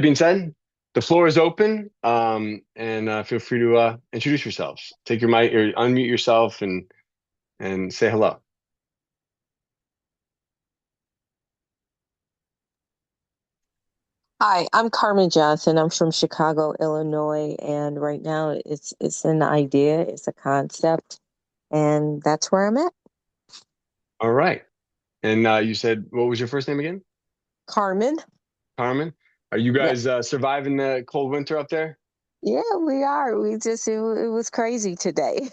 Being said, the floor is open, and feel free to introduce yourselves. Take your mic or unmute yourself and say hello. Hi, I'm Carmen Johnson. I'm from Chicago, Illinois, and right now it's an idea, it's a concept, and that's where I'm at. All right. And you said what was your first name again? Carmen. Carmen. Are you Yep. guys surviving the cold winter up there? Yeah, we are. It was crazy today.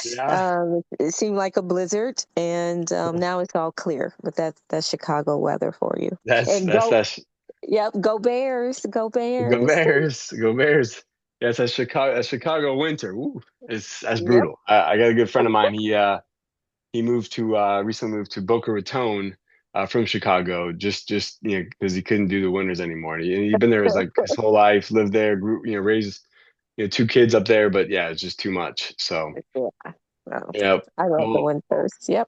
Yeah. It seemed like a blizzard, and now it's all clear. But that's Chicago weather for you. That's And that's go, that's yep, go Bears, go Go Bears. Bears. Go Bears. Yes, that's Chicago winter. Ooh, that's Yep. brutal. I got a good friend of mine. He moved to recently moved to Boca Raton from Chicago just because he couldn't do the winters anymore. And he'd been there his like his whole life, lived there, grew raised two kids up there, but yeah, it's just too much. So Yeah. Well, yeah. I love the Well, winters. Yep.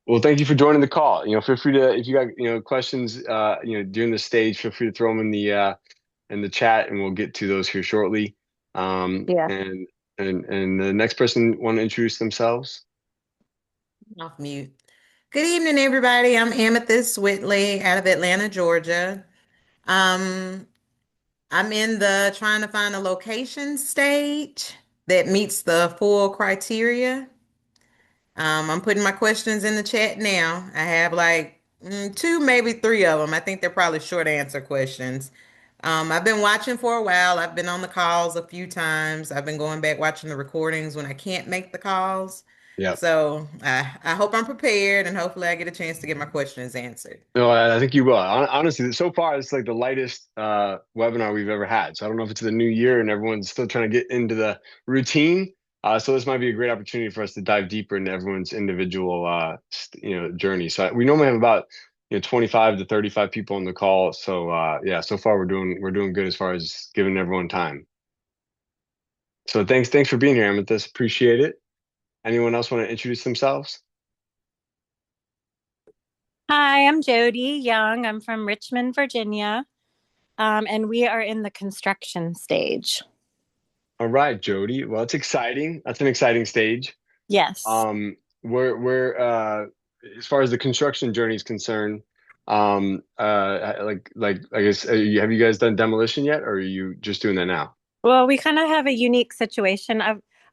well, thank you for joining the call. Feel free to if you got questions during the stage, feel free to throw them in the chat, and we'll get to those here shortly. Yeah. And the next person want to introduce themselves. Off mute. Good evening, everybody. I'm Amethyst Whitley out of Atlanta, Georgia. Um, I'm in the trying to find a location stage that meets the full criteria. I'm putting my questions in the chat now. I have like two, maybe three of them. I think they're probably short answer questions. I've been watching for a while. I've been on the calls a few times. I've been going back watching the recordings when I can't make the calls. Yeah. So I hope I'm prepared and hopefully I get a chance to get my questions answered. No, I think you will. Honestly, so far it's like the lightest webinar we've ever had. So I don't know if it's the new year and everyone's still trying to get into the routine. So this might be a great opportunity for us to dive deeper into everyone's individual journey. So we normally have about 25 to 35 people on the call. So yeah, so far we're doing good as far as giving everyone time. So thanks for being here, Amethyst. Appreciate it. Anyone else want to introduce themselves? Hi, I'm Jody Young. I'm from Richmond, Virginia, and we are in the construction stage. All right, Jody. Well, it's exciting. That's an exciting stage. Yes. We're as far as the construction journey is concerned, like I guess have you guys done demolition yet, or are you just doing that now? Well, we kind of have a unique situation.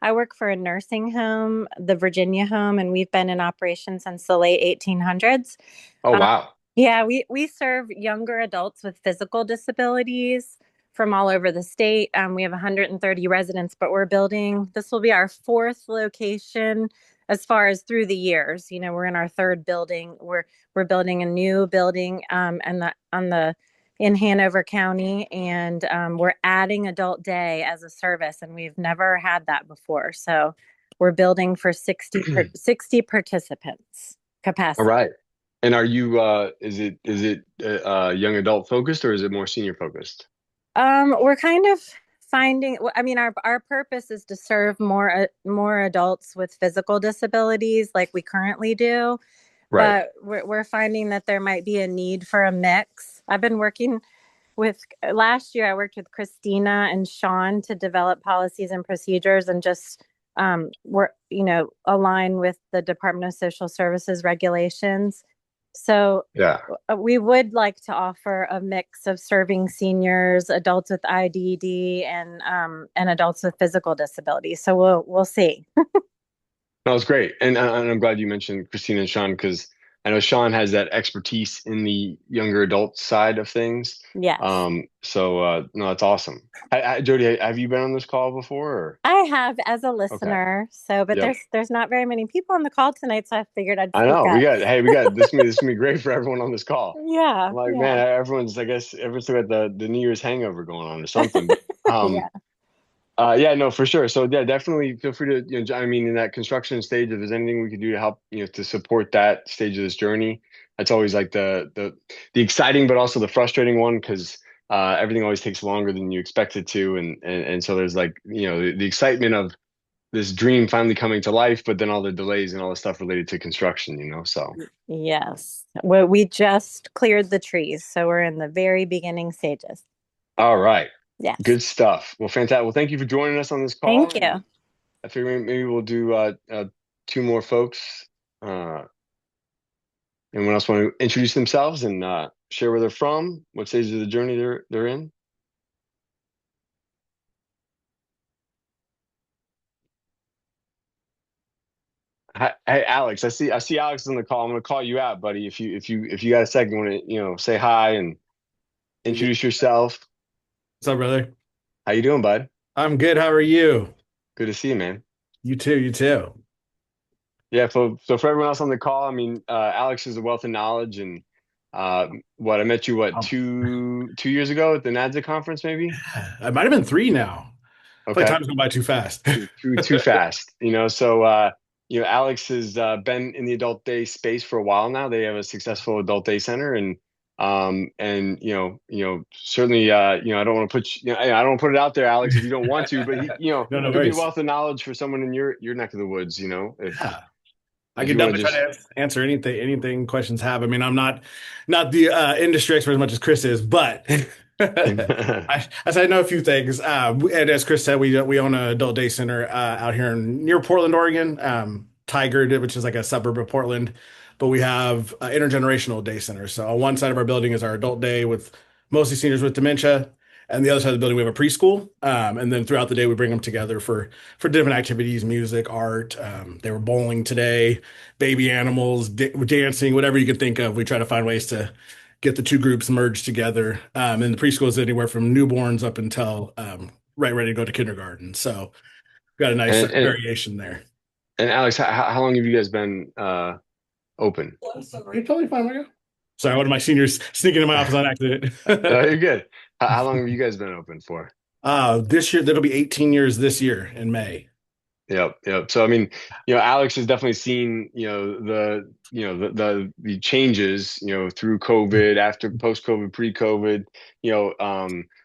I work for a nursing home, the Virginia Home, and we've been in operation since the late 1800s. Oh Um, wow. yeah, we serve younger adults with physical disabilities from all over the state. We have 130 residents, but we're building, this will be our fourth location as far as through the years. We're in our third building. We're building a new building and the on the in Hanover County, and we're adding adult day as a service, and we've never had that before. So we're building for 60 participants All capacity. right. And are you is it young adult focused or is it more senior focused? We're kind of finding, I mean, our purpose is to serve more adults with physical disabilities like we currently do, Right. but we're finding that there might be a need for a mix. I've been working with last year I worked with Christina and Sean to develop policies and procedures and just work, align with the Department of Social Services regulations. So Yeah. we would like to offer a mix of serving seniors, adults with IDD, and adults with physical disabilities. So we'll see. That was great. And I'm glad you mentioned Christina and Sean because I know Sean has that expertise in the younger adult side of things. Yes. So no, that's awesome. Jody, have you been on this call before? Or? I have as a Okay. listener, but Yep. there's not very many people on the call tonight, so I figured I'd I speak know. up. We got this gonna be great for everyone on this call. Yeah, I'm like, man, yeah, I guess everyone's still got the New Year's hangover going on or something. But yeah. yeah, no, for sure. So yeah, definitely feel free to, I mean, in that construction stage, if there's anything we could do to help, to support that stage of this journey, that's always like the exciting, but also the frustrating one because everything always takes longer than you expect it to, and so there's like, the excitement of this dream finally coming to life, but then all the delays and all the stuff related to construction. So Yes. Well, we just cleared the trees, so we're in the very beginning stages. All right. Yes. Good stuff. Well, fantastic. Well, thank you for joining us on this call. Thank you. I figure maybe we'll do two more folks. Anyone else want to introduce themselves and share where they're from, what stage of the journey they're in? Hey, Alex, I see Alex on the call. I'm going to call you out, buddy. If you got a second, want to say hi and Yeah. introduce yourself. What's up, brother? How you doing, bud? I'm good. How are you? Good to see you, man. You too. You too. Yeah, so for everyone else on the call, I mean, Alex is a wealth of knowledge, and I met you Um, two years ago at the NADSA conference, maybe. I might have been 3 now. I feel like Okay, time's going by too fast. too fast, So Alex has been in the adult day space for a while now. They have a successful adult day center, and certainly, I don't want to I don't want to put it out there, Alex, if you don't want to, but he, No, no could be a worries. wealth of knowledge for someone in your neck of the woods, Yeah. I if can you want to definitely try just. to answer anything questions have. I mean, I'm not the industry expert as much as Chris is, but I know a few things. And as Chris said, we own an adult day center out here near Portland, Oregon, Tigard, which is like a suburb of Portland. But we have intergenerational day centers. So on one side of our building is our adult day with mostly seniors with dementia. And the other side of the building, we have a preschool. And then throughout the day, we bring them together for different activities, music, art. They were bowling today, baby animals, dancing, whatever you could think of. We try to find ways to get the two groups merged together. And the preschool is anywhere from newborns up until right ready to go to kindergarten. So we've got a nice and variation there. and Alex, how long have you guys been open? Are you totally fine, Michael? Sorry, one of my seniors sneaking in my office on accident. No, you're good. How long have you guys been open for? This year, that'll be 18 years this year in May. Yep. So I mean, Alex has definitely seen, the changes, through COVID, after post-COVID, pre-COVID,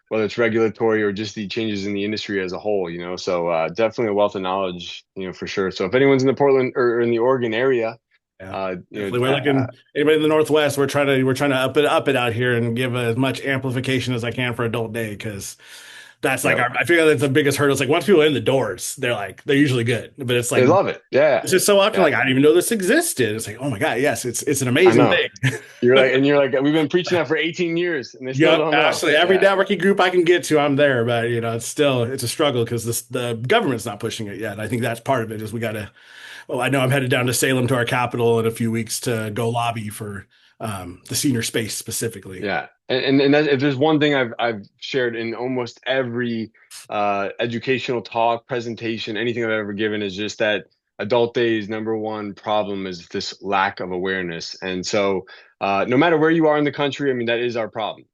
whether it's regulatory or just the changes in the industry as a whole, So definitely a wealth of knowledge, for sure. So if anyone's in the Portland or in the Oregon area, Yeah, definitely. We're looking anybody in the Northwest. We're trying to up it out here and give as much amplification as I can for adult day because that's like yep. I feel like that's the biggest hurdle. It's like once people are in the doors, they're usually good, but it's They like love it. Yeah. it's just so often Yeah. like I didn't even know this existed. It's like oh my god, yes, it's an I amazing know. thing. You're like, we've been preaching that for 18 years and they still Yep, don't know. actually, every Yeah. networking group I can get to, I'm there, but it's a struggle because the government's not pushing it yet. I think that's part of it. Is we got to. Well, I know I'm headed down to Salem to our capital in a few weeks to go lobby for the senior space specifically. Yeah, and if there's one thing I've shared in almost every educational talk, presentation, anything I've ever given is just that adult day's number one problem is this lack of awareness. And so, no matter where you are in the country, I mean, that is our problem.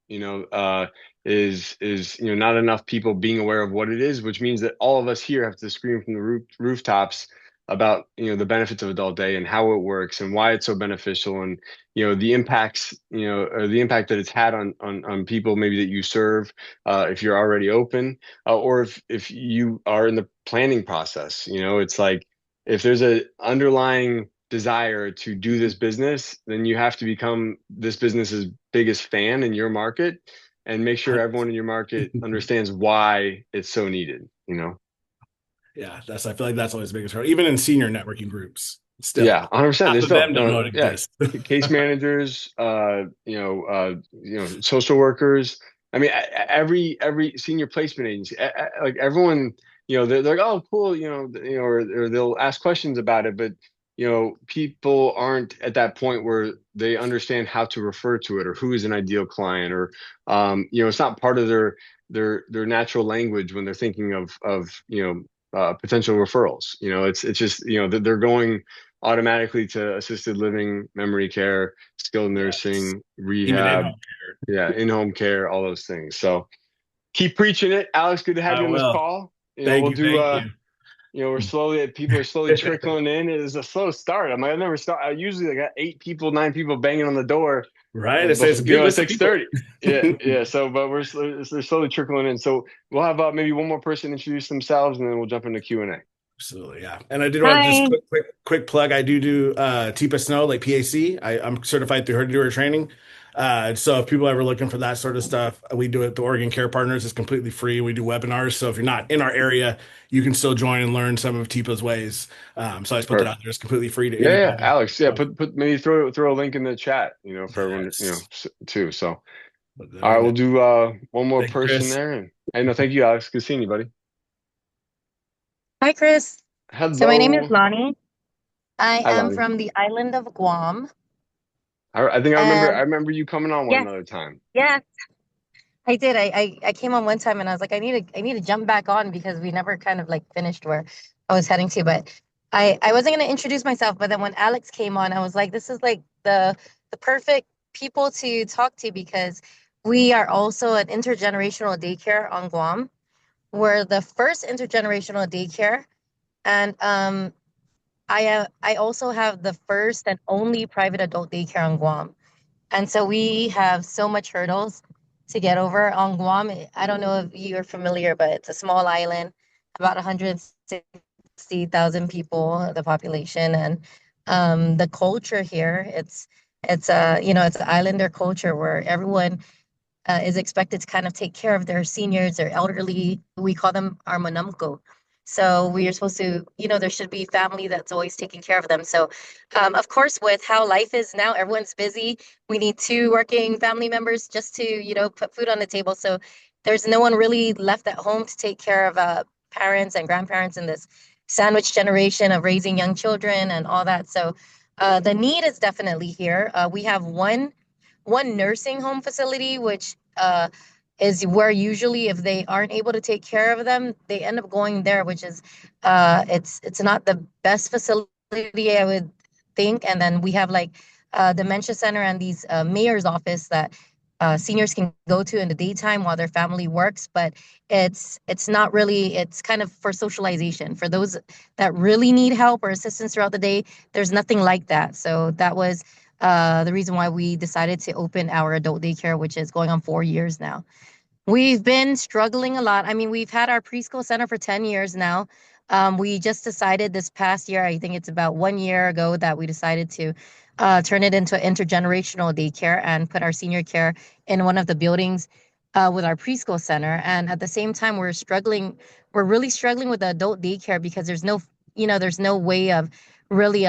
Is not enough people being aware of what it is, which means that all of us here have to scream from the rooftops about the benefits of adult day and how it works and why it's so beneficial and the impacts or the impact that it's had on people maybe that you serve if you're already open or if you are in the planning process. It's like if there's a underlying desire to do this business, then you have to become this business's biggest fan in your market and make sure everyone in your market understands why it's so needed. Yeah, I feel like that's always the biggest hurdle, even in senior networking groups. Still, Yeah, 100%. half There's of still, them don't know it exists. case managers, social workers. I mean, every senior placement agency, like everyone, they're like, oh, cool, or they'll ask questions about it, but people aren't at that point where they understand how to refer to it or who is an ideal client, or it's not part of their natural language when they're thinking of potential referrals. It's just that they're going automatically to assisted living, memory care, skilled nursing, Even rehab, in-home care. in-home care, all those things. So keep preaching it, Alex. Good to have I you on this will. call. Thank We'll you. do. Thank People are slowly you. trickling in. It is a slow start. I never start. I usually got 9 people banging on the door. Right. It's a good list of people. 6:30. Yeah. So, but they're slowly trickling in. So we'll have maybe one more person introduce themselves, and then we'll jump into Q&A. Absolutely, yeah. And I did want to just quick plug. I do TPA Snow, like PAC. I'm certified through her to do her training. So if people are ever looking for that sort of stuff, we do it. The Oregon Care Partners is completely free. We do webinars. So if you're not in our area, you can still join and learn some of TIPA's ways. So I just put that out there. It's completely free to Yeah, yeah, anybody. Alex. Yeah, put maybe throw a link in the chat, for everyone, Yes. too. So, Put that all right, in we'll there. do one more Thank you, person Kris. there, and hey, no, thank you, Alex. Good seeing you, buddy. Hi, Kris. So my name is Hello. Lonnie. I Hi, am Lonnie. from the island of Guam. I think I And remember you coming on one yes, another time. yes, I did. I came on one time and I was like, I need to jump back on because we never kind of like finished where I was heading to. But I wasn't gonna introduce myself, but then when Alex came on, I was like, this is like the perfect people to talk to because we are also an intergenerational daycare on Guam. We're the first intergenerational daycare. And I also have the first and only private adult daycare on Guam. And so we have so much hurdles to get over on Guam. I don't know if you're familiar, but it's a small island, about 160,000 people, the population, and the culture here. It's an islander culture where everyone is expected to kind of take care of their seniors, their elderly. We call them our manamko. So we are supposed to, there should be family that's always taking care of them. So, of course, with how life is now, everyone's busy. We need two working family members just to, put food on the table. So there's no one really left at home to take care of parents and grandparents in this sandwich generation of raising young children and all that. So the need is definitely here. We have one nursing home facility, which is where usually if they aren't able to take care of them, they end up going there, which is it's not the best facility I would think. And then we have like dementia center and these mayor's office that seniors can go to in the daytime while their family works, but it's not really. It's kind of for socialization for those that really need help or assistance throughout the day. There's nothing like that. So that was the reason why we decided to open our adult daycare, which is going on 4 years now. We've been struggling a lot. I mean, we've had our preschool center for 10 years now. We just decided this past year, I think it's about 1 year ago, that we decided to turn it into an intergenerational daycare and put our senior care in one of the buildings with our preschool center. And at the same time, we're really struggling with the adult daycare because there's no way of really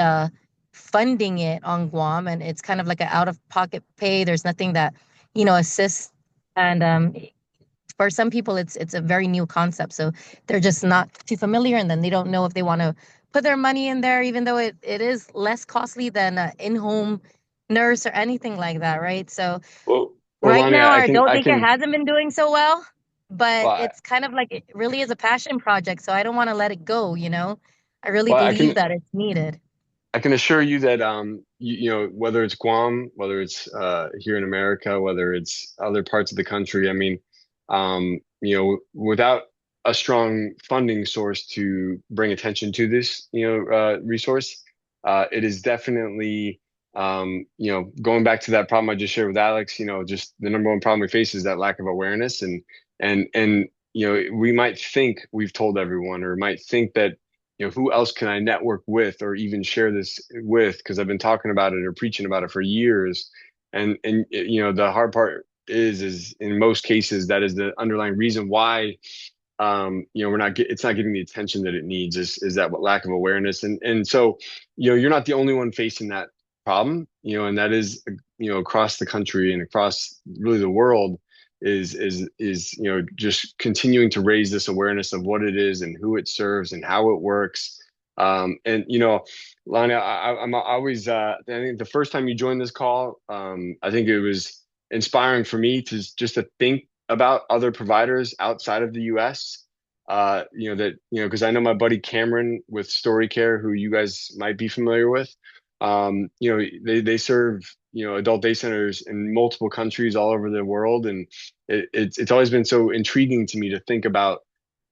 funding it on Guam. And it's kind of like an out of pocket pay. There's nothing that, assists. And for some people it's a very new concept, so they're just not too familiar, and then they don't know if they want to put their money in there, even though it is less costly than an in-home nurse or anything like that, right? So Well, right Lonnie, now our adult I daycare can, hasn't been doing so well, but well, it's kind of like it really is a passion project, so I don't want to let it go, I really well, believe that it's needed. I can assure you that whether it's Guam, whether it's here in America, whether it's other parts of the country, I mean, without a strong funding source to bring attention to this, resource, it is definitely, going back to that problem I just shared with Alex, just the number one problem we face is that lack of awareness, and we might think we've told everyone, or might think that who else can I network with or even share this with? Because I've been talking about it or preaching about it for years. And the hard part is in most cases that is the underlying reason why it's not getting the attention that it needs is that lack of awareness. And so you're not the only one facing that problem, and that is across the country and across really the world is just continuing to raise this awareness of what it is and who it serves and how it works. And Lana, I'm always I think the first time you joined this call, I think it was inspiring for me to just to think about other providers outside of the US. Because I know my buddy Cameron with Story Care, who you guys might be familiar with. They serve adult day centers in multiple countries all over the world, and it's always been so intriguing to me to think about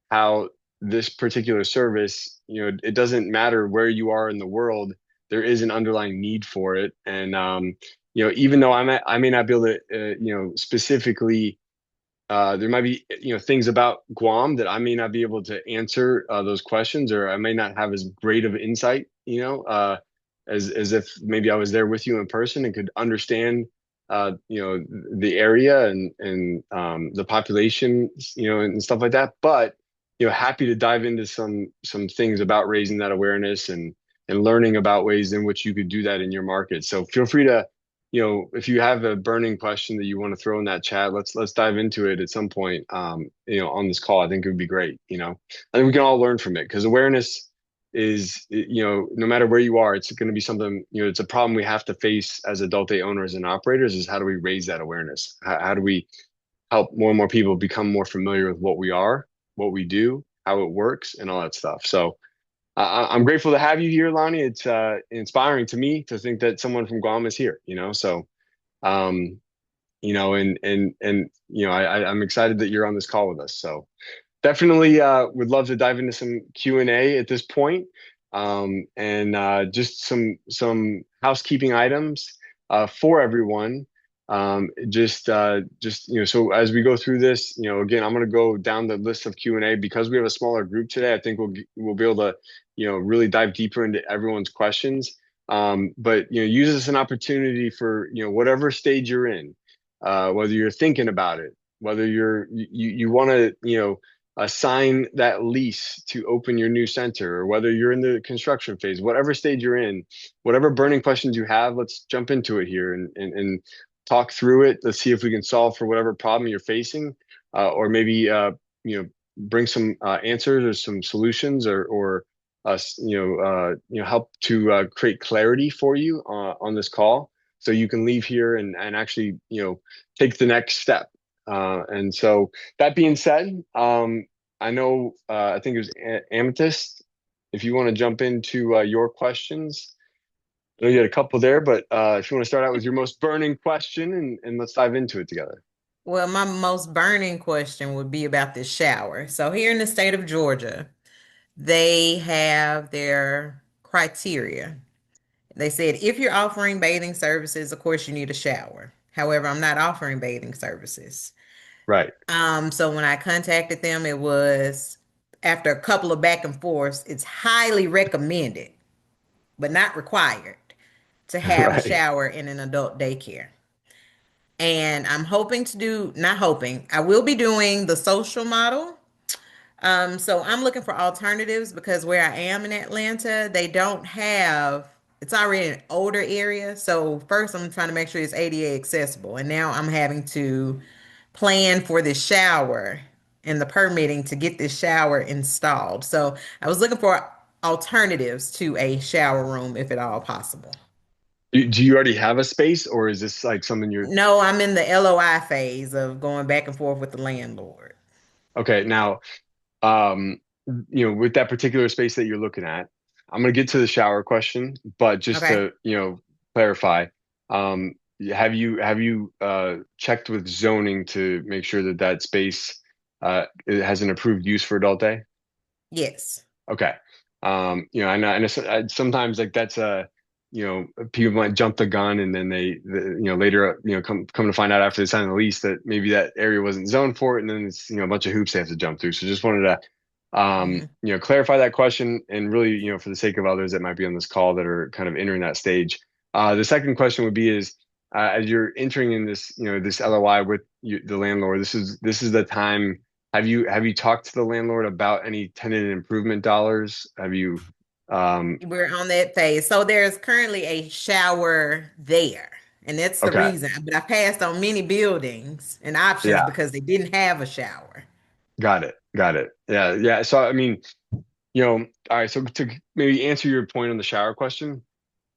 how this particular service, it doesn't matter where you are in the world, there is an underlying need for it. And even though I may not be able to specifically there might be things about Guam that I may not be able to answer those questions, or I may not have as great of insight, as if maybe I was there with you in person and could understand the area and the population, and stuff like that. But, happy to dive into some things about raising that awareness and learning about ways in which you could do that in your market. So feel free to, if you have a burning question that you want to throw in that chat, let's dive into it at some point, on this call. I think it would be great. I think we can all learn from it, because awareness is, no matter where you are, it's going to be something, it's a problem we have to face as adult day owners and operators, is how do we raise that awareness? How do we help more and more people become more familiar with what we are, what we do, how it works, and all that stuff. So I'm grateful to have you here, Lonnie. It's inspiring to me to think that someone from Guam is here, so, I'm excited that you're on this call with us. So definitely would love to dive into some Q&A at this point. And just some housekeeping items for everyone. So as we go through this, again, I'm going to go down the list of Q&A. Because we have a smaller group today, I think we'll be able to, really dive deeper into everyone's questions. But use this as an opportunity for, whatever stage you're in, whether you're thinking about it, whether you want to, assign that lease to open your new center, or whether you're in the construction phase, whatever stage you're in, whatever burning questions you have, let's jump into it here and talk through it. Let's see if we can solve for whatever problem you're facing, or maybe bring some answers or some solutions, or help to create clarity for you on this call, so you can leave here and actually take the next step. And so that being said, I know, I think it was Amethyst, if you want to jump into your questions. I know you had a couple there, but if you want to start out with your most burning question, and let's dive into it together. Well, my most burning question would be about this shower. So here in the state of Georgia, they have their criteria. They said if you're offering bathing services, of course you need a shower. However, I'm not offering bathing services. Right. So when I contacted them, it was after a couple of back and forths, it's highly recommended, but not required, to have a Right. shower in an adult daycare. And I'm hoping to do, not hoping, I will be doing the social model. So I'm looking for alternatives, because where I am in Atlanta, they don't have, it's already an older area. So first I'm trying to make sure it's ADA accessible. And now I'm having to plan for this shower and the permitting to get this shower installed. So I was looking for alternatives to a shower room, if at all possible. Do you already have a space, or is this like something you're? No, I'm in the LOI phase of going back and forth with the landlord. Okay, now, with that particular space that you're looking at, I'm gonna get to the shower question, but just Okay. to, clarify, have you checked with zoning to make sure that that space it has an approved use for adult day? Yes. Okay. I know sometimes, like, that's people might jump the gun, and then later, come to find out after they sign the lease that maybe that area wasn't zoned for it, and then it's, a bunch of hoops they have to jump through. So just wanted to, clarify that question, and really, for the sake of others that might be on this call that are kind of entering that stage. The second question would be is, as you're entering in this, this LOI with the landlord, this is the time. Have you talked to the landlord about any tenant improvement dollars? Have you? We're on that phase. So there's currently a shower there. And that's the Okay. reason. But I passed on many buildings and options Yeah. because they didn't have a shower. Got it. Got it. Yeah. Yeah. So, I mean, all right. So to maybe answer your point on the shower question,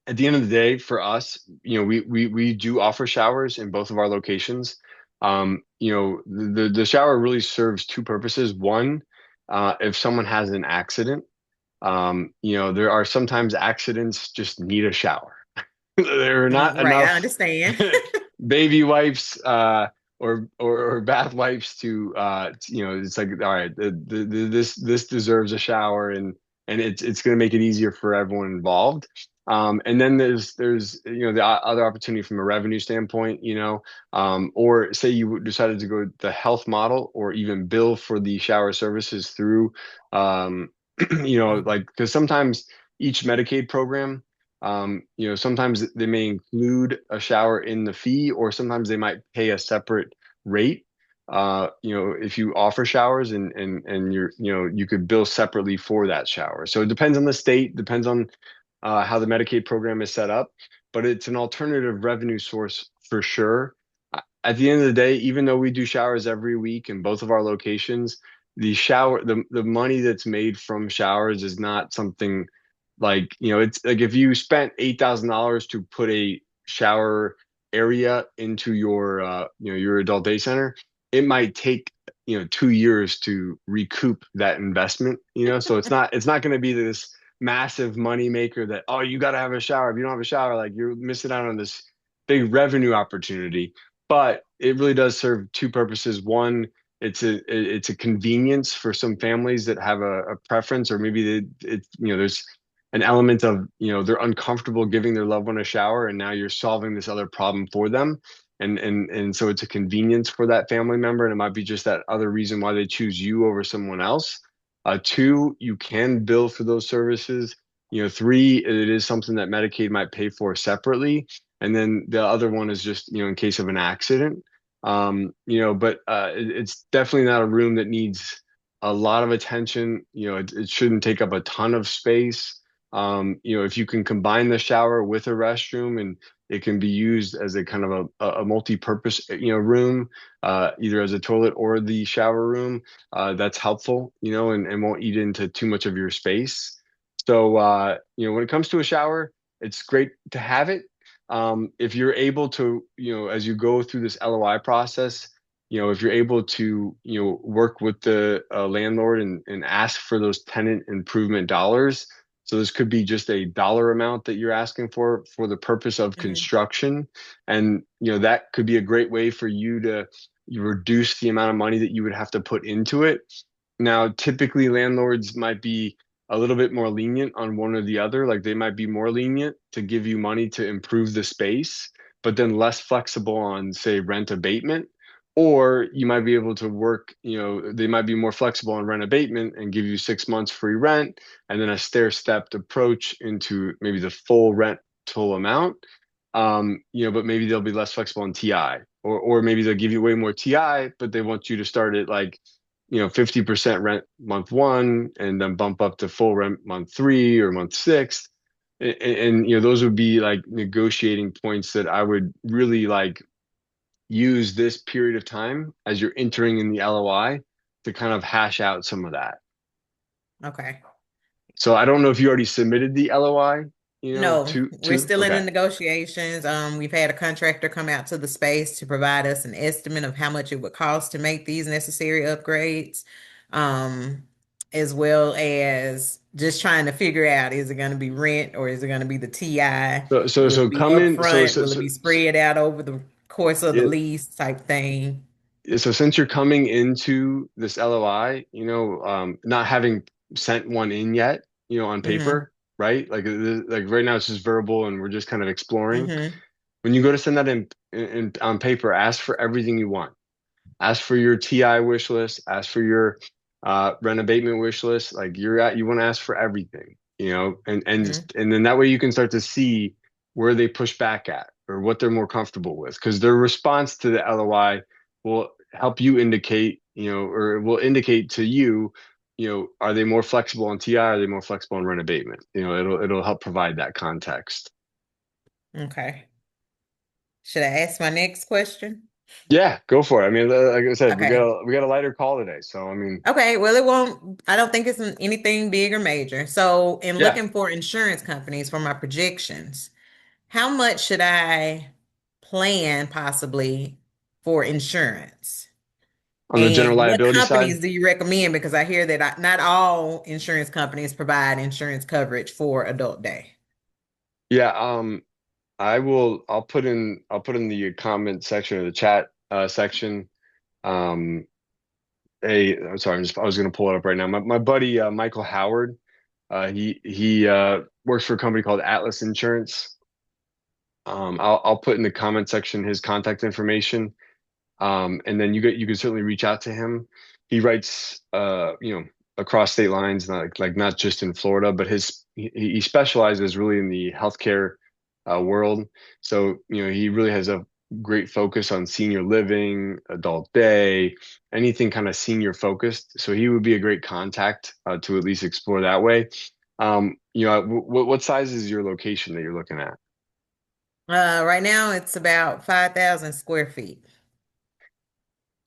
at the end of the day, for us, we do offer showers in both of our locations. The shower really serves two purposes. One, if someone has an accident, there are sometimes accidents just need a shower. There are not Right, I enough understand. baby wipes, or bath wipes to, it's like, all right, this deserves a shower, and it's going to make it easier for everyone involved. And then there's the other opportunity from a revenue standpoint, or say you decided to go the health model, or even bill for the shower services through, like, because sometimes each Medicaid program Sometimes they may include a shower in the fee, or sometimes they might pay a separate rate. If you offer showers and you could bill separately for that shower. So it depends on the state, depends on how the Medicaid program is set up, but it's an alternative revenue source for sure. At the end of the day, even though we do showers every week in both of our locations, the money that's made from showers is not something like, it's like if you spent $8,000 to put a shower area into your adult day center, it might take 2 years to recoup that investment. So it's not going to be this massive money maker that, oh, you got to have a shower. If you don't have a shower, like, you're missing out on this big revenue opportunity. But it really does serve two purposes. One, it's a convenience for some families that have a preference, or maybe there's an element of, they're uncomfortable giving their loved one a shower, and now you're solving this other problem for them. And so it's a convenience for that family member, and it might be just that other reason why they choose you over someone else. Two, you can bill for those services. Three, it is something that Medicaid might pay for separately. And then the other one is just, in case of an accident. But it's definitely not a room that needs a lot of attention. It shouldn't take up a ton of space. If you can combine the shower with a restroom, and it can be used as a kind of a multi-purpose, room, either as a toilet or the shower room, that's helpful, and won't eat into too much of your space. So, when it comes to a shower, it's great to have it. If you're able to, as you go through this LOI process, if you're able to, work with the landlord and ask for those tenant improvement dollars. So this could be just a dollar amount that you're asking for the purpose of construction. And, that could be a great way for you to reduce the amount of money that you would have to put into it. Now, typically landlords might be a little bit more lenient on one or the other. Like, they might be more lenient to give you money to improve the space, but then less flexible on, say, rent abatement. Or you might be able to work, they might be more flexible on rent abatement and give you 6 months free rent, and then a stair-stepped approach into maybe the full rental amount. But maybe they'll be less flexible on TI, or maybe they'll give you way more TI, but they want you to start at, like, 50% rent month one, and then bump up to full rent month three or month six. And those would be like negotiating points that I would really like use this period of time as you're entering in the LOI to kind of hash out some of that. Okay. So I don't know if you already submitted the LOI, No, we're still in the okay. negotiations. We've had a contractor come out to the space to provide us an estimate of how much it would cost to make these necessary upgrades, as well as just trying to figure out, is it going to be rent or is it going to be the TI? So so Will so it be come in. upfront? Will it be spread out over the course of the It, lease type thing? so since you're coming into this LOI, not having sent one in yet, on Mm-hmm. paper, right? Like right now it's just verbal and we're just kind of exploring. Mm-hmm. When you go to send that in on paper, ask for everything you want. Ask for your TI wish list, ask for your rent abatement wish list. Like, you want to ask for everything, and then that way you can start to see where they push back at, or what they're more comfortable with, because their response to the LOI will help you indicate, or will indicate to you, are they more flexible on TI? Are they more flexible on rent abatement? It'll help provide that context. Okay. Should I ask my next question? Yeah, go for it. I mean, like I said, we got Okay. a lighter call today, so I mean, Okay, well, I don't think it's anything big or major. So, in yeah, looking for insurance companies for my projections, how much should I plan possibly for insurance? on the general And what liability side. companies do you recommend? Because I hear that not all insurance companies provide insurance coverage for adult day. Yeah, I'll put in the comment section, or the chat section. Um, I'm sorry, I was gonna pull it up right now. My buddy Michael Howard, he works for a company called Atlas Insurance. I'll put in the comment section his contact information. And then you can certainly reach out to him. He writes across state lines, not just in Florida, but he specializes really in the healthcare world. So, he really has a great focus on senior living, adult day, anything kind of senior focused. So he would be a great contact to at least explore that way. What size is your location that you're looking at? Right now it's about 5,000 square feet.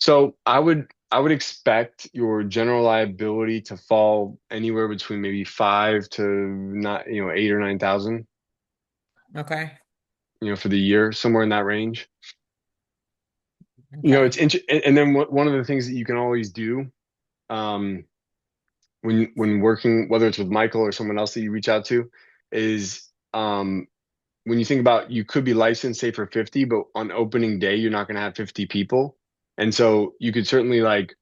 So I would expect your general liability to fall anywhere between maybe five to not, 8 or 9 thousand, Okay. for the year, somewhere in that range. It's Okay. and then one of the things that you can always do, um, when working, whether it's with Michael or someone else that you reach out to, is when you think about you could be licensed, say for 50, but on opening day, you're not going to have 50 people. And so you could certainly like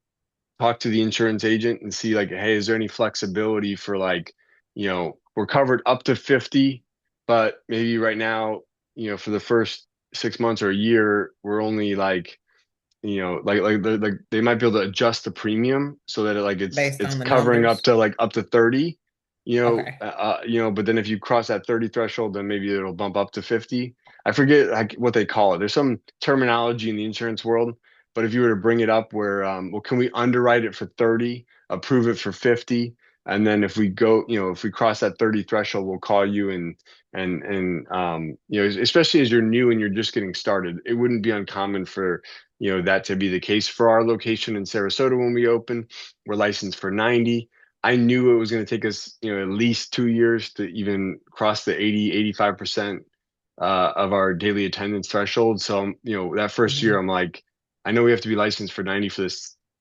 talk to the insurance agent and see like, hey, is there any flexibility for like, we're covered up to 50, but maybe right now, for the first 6 months or a year, we're only like, like they might be able to adjust the premium so that Based it's on the covering up numbers. to like up to 30, Okay. but then if you cross that 30 threshold, then maybe it'll bump up to 50. I forget like what they call it. There's some terminology in the insurance world, but if you were to bring it up where, well, can we underwrite it for 30, approve it for 50? And then if we go, if we cross that 30 threshold, we'll call you and especially as you're new and you're just getting started, it wouldn't be uncommon for that to be the case for our location in Sarasota when we opened. We're licensed for 90. I knew it was going to take us, at least 2 years to even cross the 85% of our daily attendance threshold. So, that first year, Hmm. I'm like, I know we have to be licensed for 90 for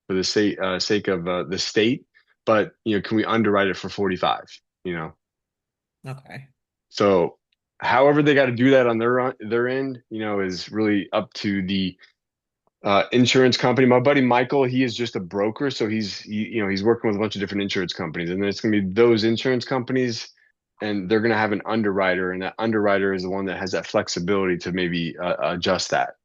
the sake of the state, but can we underwrite it for 45? You know, Okay. so however they got to do that on their end, is really up to the insurance company. My buddy Michael, he is just a broker, so he's working with a bunch of different insurance companies, and then it's going to be those insurance companies, and they're going to have an underwriter, and that underwriter is the one that has that flexibility to maybe adjust that,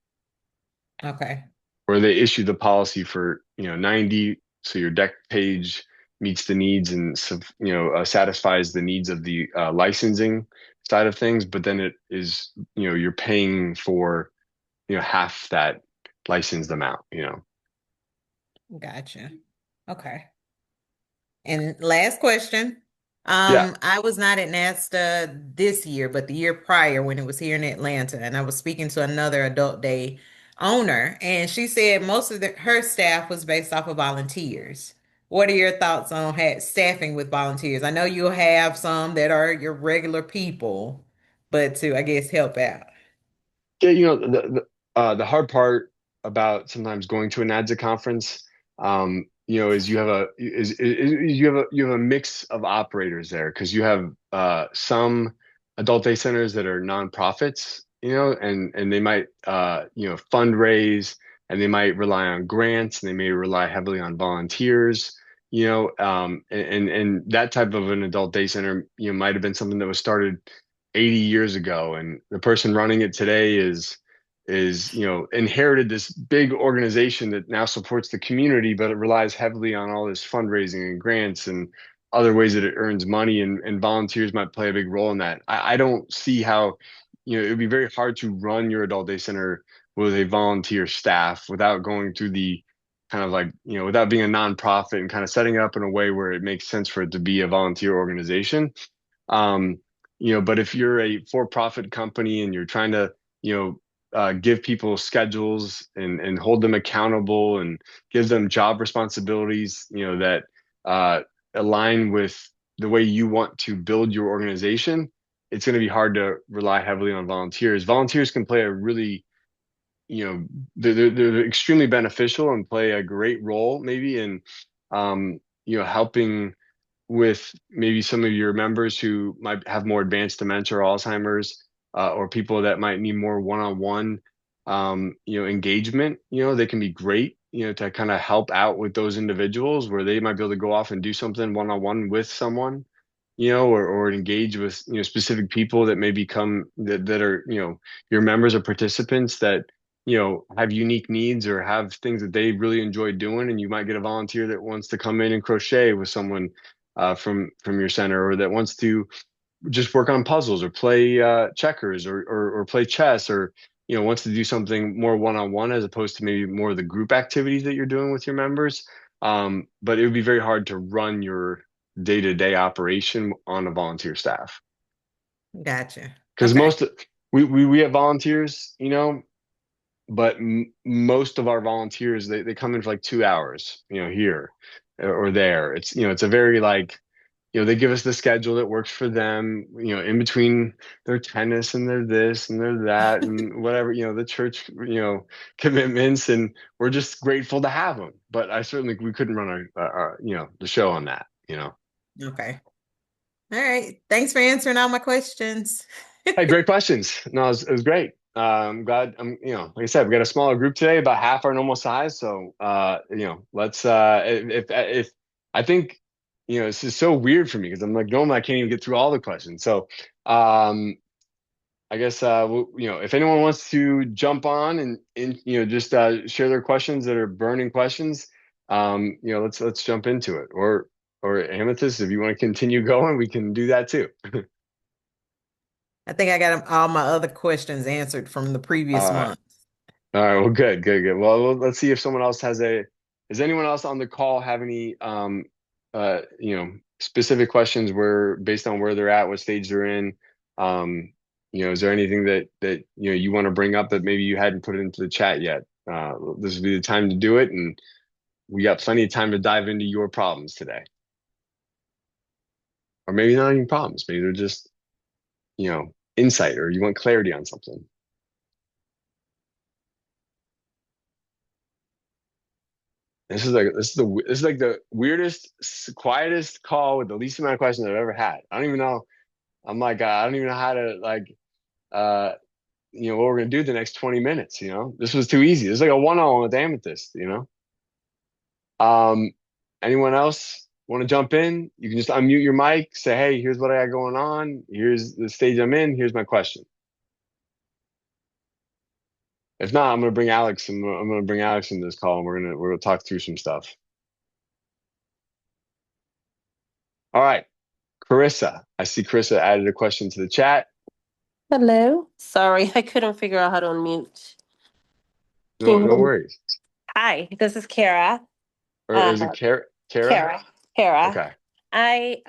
Okay. or they issue the policy for 90, so your deck page meets the needs and satisfies the needs of the licensing side of things, but then it is you're paying for half that licensed amount. Gotcha. Okay. And last question. Yeah. I was not at NASTA this year, but the year prior when it was here in Atlanta, and I was speaking to another adult day owner, and she said most of her staff was based off of volunteers. What are your thoughts on staffing with volunteers? I know you'll have some that are your regular people, but to, I guess, help out. Yeah, the hard part about sometimes going to a NADSA conference, is you have a mix of operators there because you have some adult day centers that are nonprofits, and they might fundraise and they might rely on grants and they may rely heavily on volunteers, and that type of an adult day center, might have been something that was started 80 years ago, and the person running it today is inherited this big organization that now supports the community, but it relies heavily on all this fundraising and grants and other ways that it earns money, and volunteers might play a big role in that. I don't see how, it would be very hard to run your adult day center with a volunteer staff without going through the kind of like, without being a nonprofit and kind of setting it up in a way where it makes sense for it to be a volunteer organization. Um, but if you're a for-profit company and you're trying to, give people schedules and hold them accountable and give them job responsibilities, that align with the way you want to build your organization, it's going to be hard to rely heavily on volunteers. Volunteers can play a really, they're extremely beneficial and play a great role maybe in, helping with maybe some of your members who might have more advanced dementia or Alzheimer's, or people that might need more one-on-one, engagement. They can be great, to kind of help out with those individuals where they might be able to go off and do something one-on-one with someone, or engage with, specific people that may become that are, your members or participants that have unique needs or have things that they really enjoy doing, and you might get a volunteer that wants to come in and crochet with someone from your center, or that wants to just work on puzzles or play checkers or play chess, or wants to do something more one-on-one as opposed to maybe more of the group activities that you're doing with your members. But it would be very hard to run your day-to-day operation on a volunteer staff, Gotcha. because Okay. we have volunteers, but most of our volunteers, they come in for like 2 hours, here or there. It's a very like, they give us the schedule that works for them, in between their tennis and their this and their that and whatever, the church, commitments, and we're just grateful to have them. But we couldn't run the show on that. Okay. All right. Thanks for answering all my questions. Hey, great questions. No, it was great. I'm glad. Like I said, we got a smaller group today, about half our normal size. So, let's. If I think, this is so weird for me because I'm like, normally I can't even get through all the questions. So, I guess, if anyone wants to jump on and just share their questions that are burning questions, let's jump into it. Or Amethyst, if you want to continue going, we can do that too. I think I got all my other questions answered from the previous All right. month. All right. Well, good, good, good. Well, let's see if someone else does anyone else on the call have any, specific questions based on where they're at, what stage they're in? Is there anything that you want to bring up that maybe you hadn't put into the chat yet? This would be the time to do it, and we got plenty of time to dive into your problems today. Or maybe not even problems. Maybe they're just, insight, or you want clarity on something. This is like the weirdest, quietest call with the least amount of questions I've ever had. I don't even know. I'm like, I don't even know how to like, what we're gonna do the next 20 minutes. This was too easy. It's like a one-on-one with Amethyst. Um, Anyone else want to jump in? You can just unmute your mic, say, hey, here's what I got going on. Here's the stage I'm in. Here's my question. If not, I'm gonna bring Alex, and I'm gonna bring Alex into this call, and we're gonna talk through some stuff. All right. Carissa, I see Carissa added a question to the chat. Hello. Sorry, I couldn't figure out how to unmute. No worries. Hi, this is Kara. Or is it Kara? Kara. Okay. I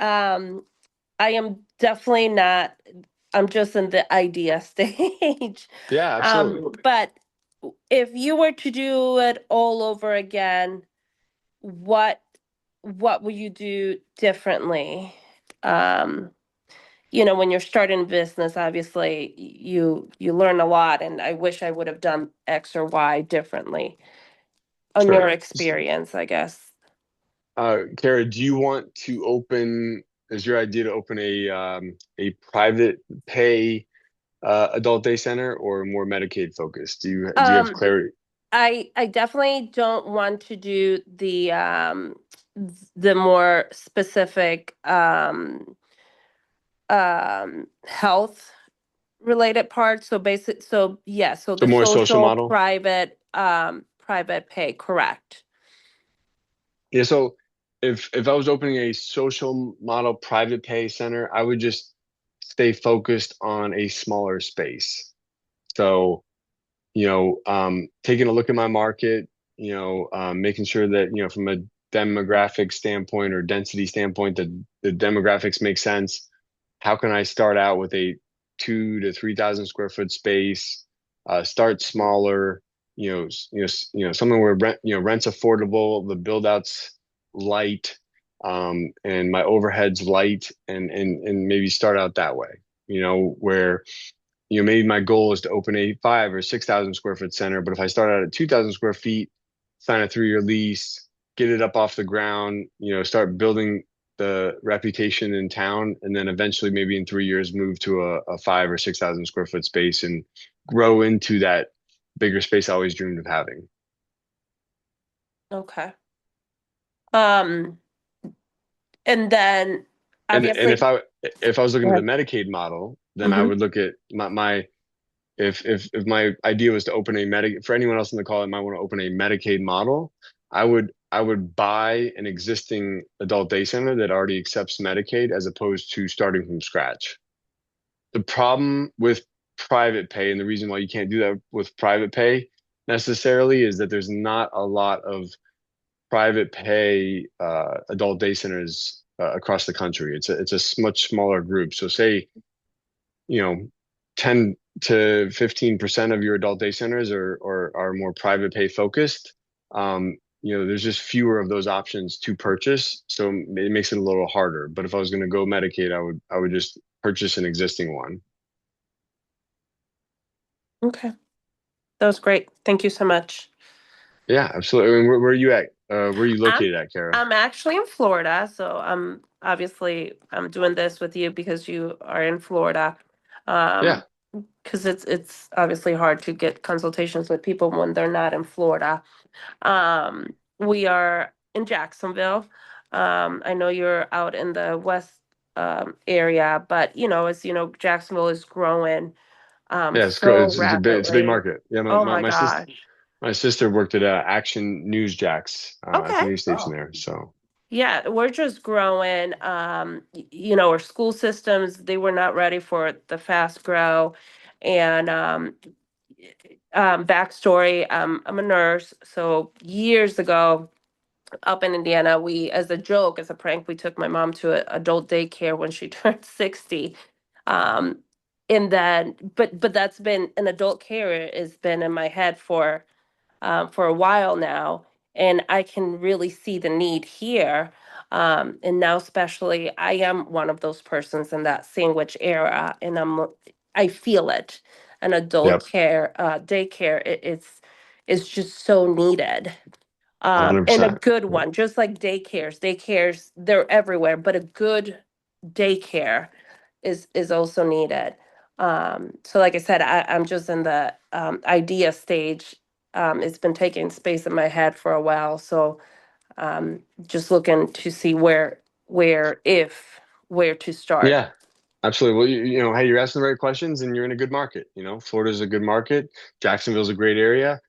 am definitely not. I'm just in the idea stage. Yeah, absolutely. But if you were to do it all over again, what would you do differently? When you're starting a business, obviously you learn a lot, and I wish I would have done X or Y differently on Sure. your experience, I guess. Kara, is your idea to open a private pay adult day center, or more Medicaid focused? Do you have clarity? I definitely don't want to do the more specific health related parts. So the More social social model? private pay, correct. Yeah, so if I was opening a social model private pay center, I would just stay focused on a smaller space. So, taking a look at my market, making sure that, from a demographic standpoint or density standpoint, that the demographics make sense. How can I start out with a 2,000 to 3,000 square foot space? Start smaller, something where rent's affordable, the build out's light, and my overhead's light, and maybe start out that way. Where maybe my goal is to open a 5,000 or 6,000 square foot center, but if I start out at 2,000 square feet, sign a 3-year lease, get it up off the ground, start building the reputation in town, and then eventually maybe in 3 years move to a 5,000 or 6,000 square foot space and grow into that bigger space I always dreamed of having. Okay. And then And obviously, if I was looking at the Medicaid model, then I would look at my if my idea was to open a Medicaid, for anyone else in the call that might want to open a Medicaid model, I would buy an existing adult day center that already accepts Medicaid as opposed to starting from scratch. The problem with private pay, and the reason why you can't do that with private pay necessarily, is that there's not a lot of private pay adult day centers across the country. It's a much smaller group. So say, 10 to 15% of your adult day centers are more private pay focused. There's just fewer of those options to purchase, so it makes it a little harder. But if I was going to go Medicaid, I would just purchase an existing one. Okay. That was great. Thank you so much. Yeah, absolutely. I mean, where are you at? Where are you I'm located at, Kara? I'm actually in Florida, so I'm doing this with you because you are in Florida. Yeah, Because it's obviously hard to get consultations with people when they're not in Florida. We are in Jacksonville. I know you're out in the west area, but as you know, Jacksonville is growing yeah. so It's a big rapidly. market. Yeah, my Oh my, my my sister gosh. my sister worked at Action News Jacks at the Okay. news station there. So Yeah, we're just growing. Our school systems, they were not ready for the fast grow. And backstory, I'm a nurse. So years ago, up in Indiana, we, as a joke, as a prank, we took my mom to adult daycare when she turned 60. Um, and then, but that's been an adult care has been in my head for a while now, and I can really see the need here. And now, especially, I am one of those persons in that sandwich era, and I feel it. An adult yep, care, daycare, it's just so needed. And a 100%. good one, just like daycares, they're everywhere, but a good daycare is also needed. So like I said, I'm just in the idea stage. It's been taking space in my head for a while, so just looking to see where to start. Yeah, absolutely. Well, hey, you're asking the right questions and you're in a good market. Florida's a good market. Jacksonville's a great area.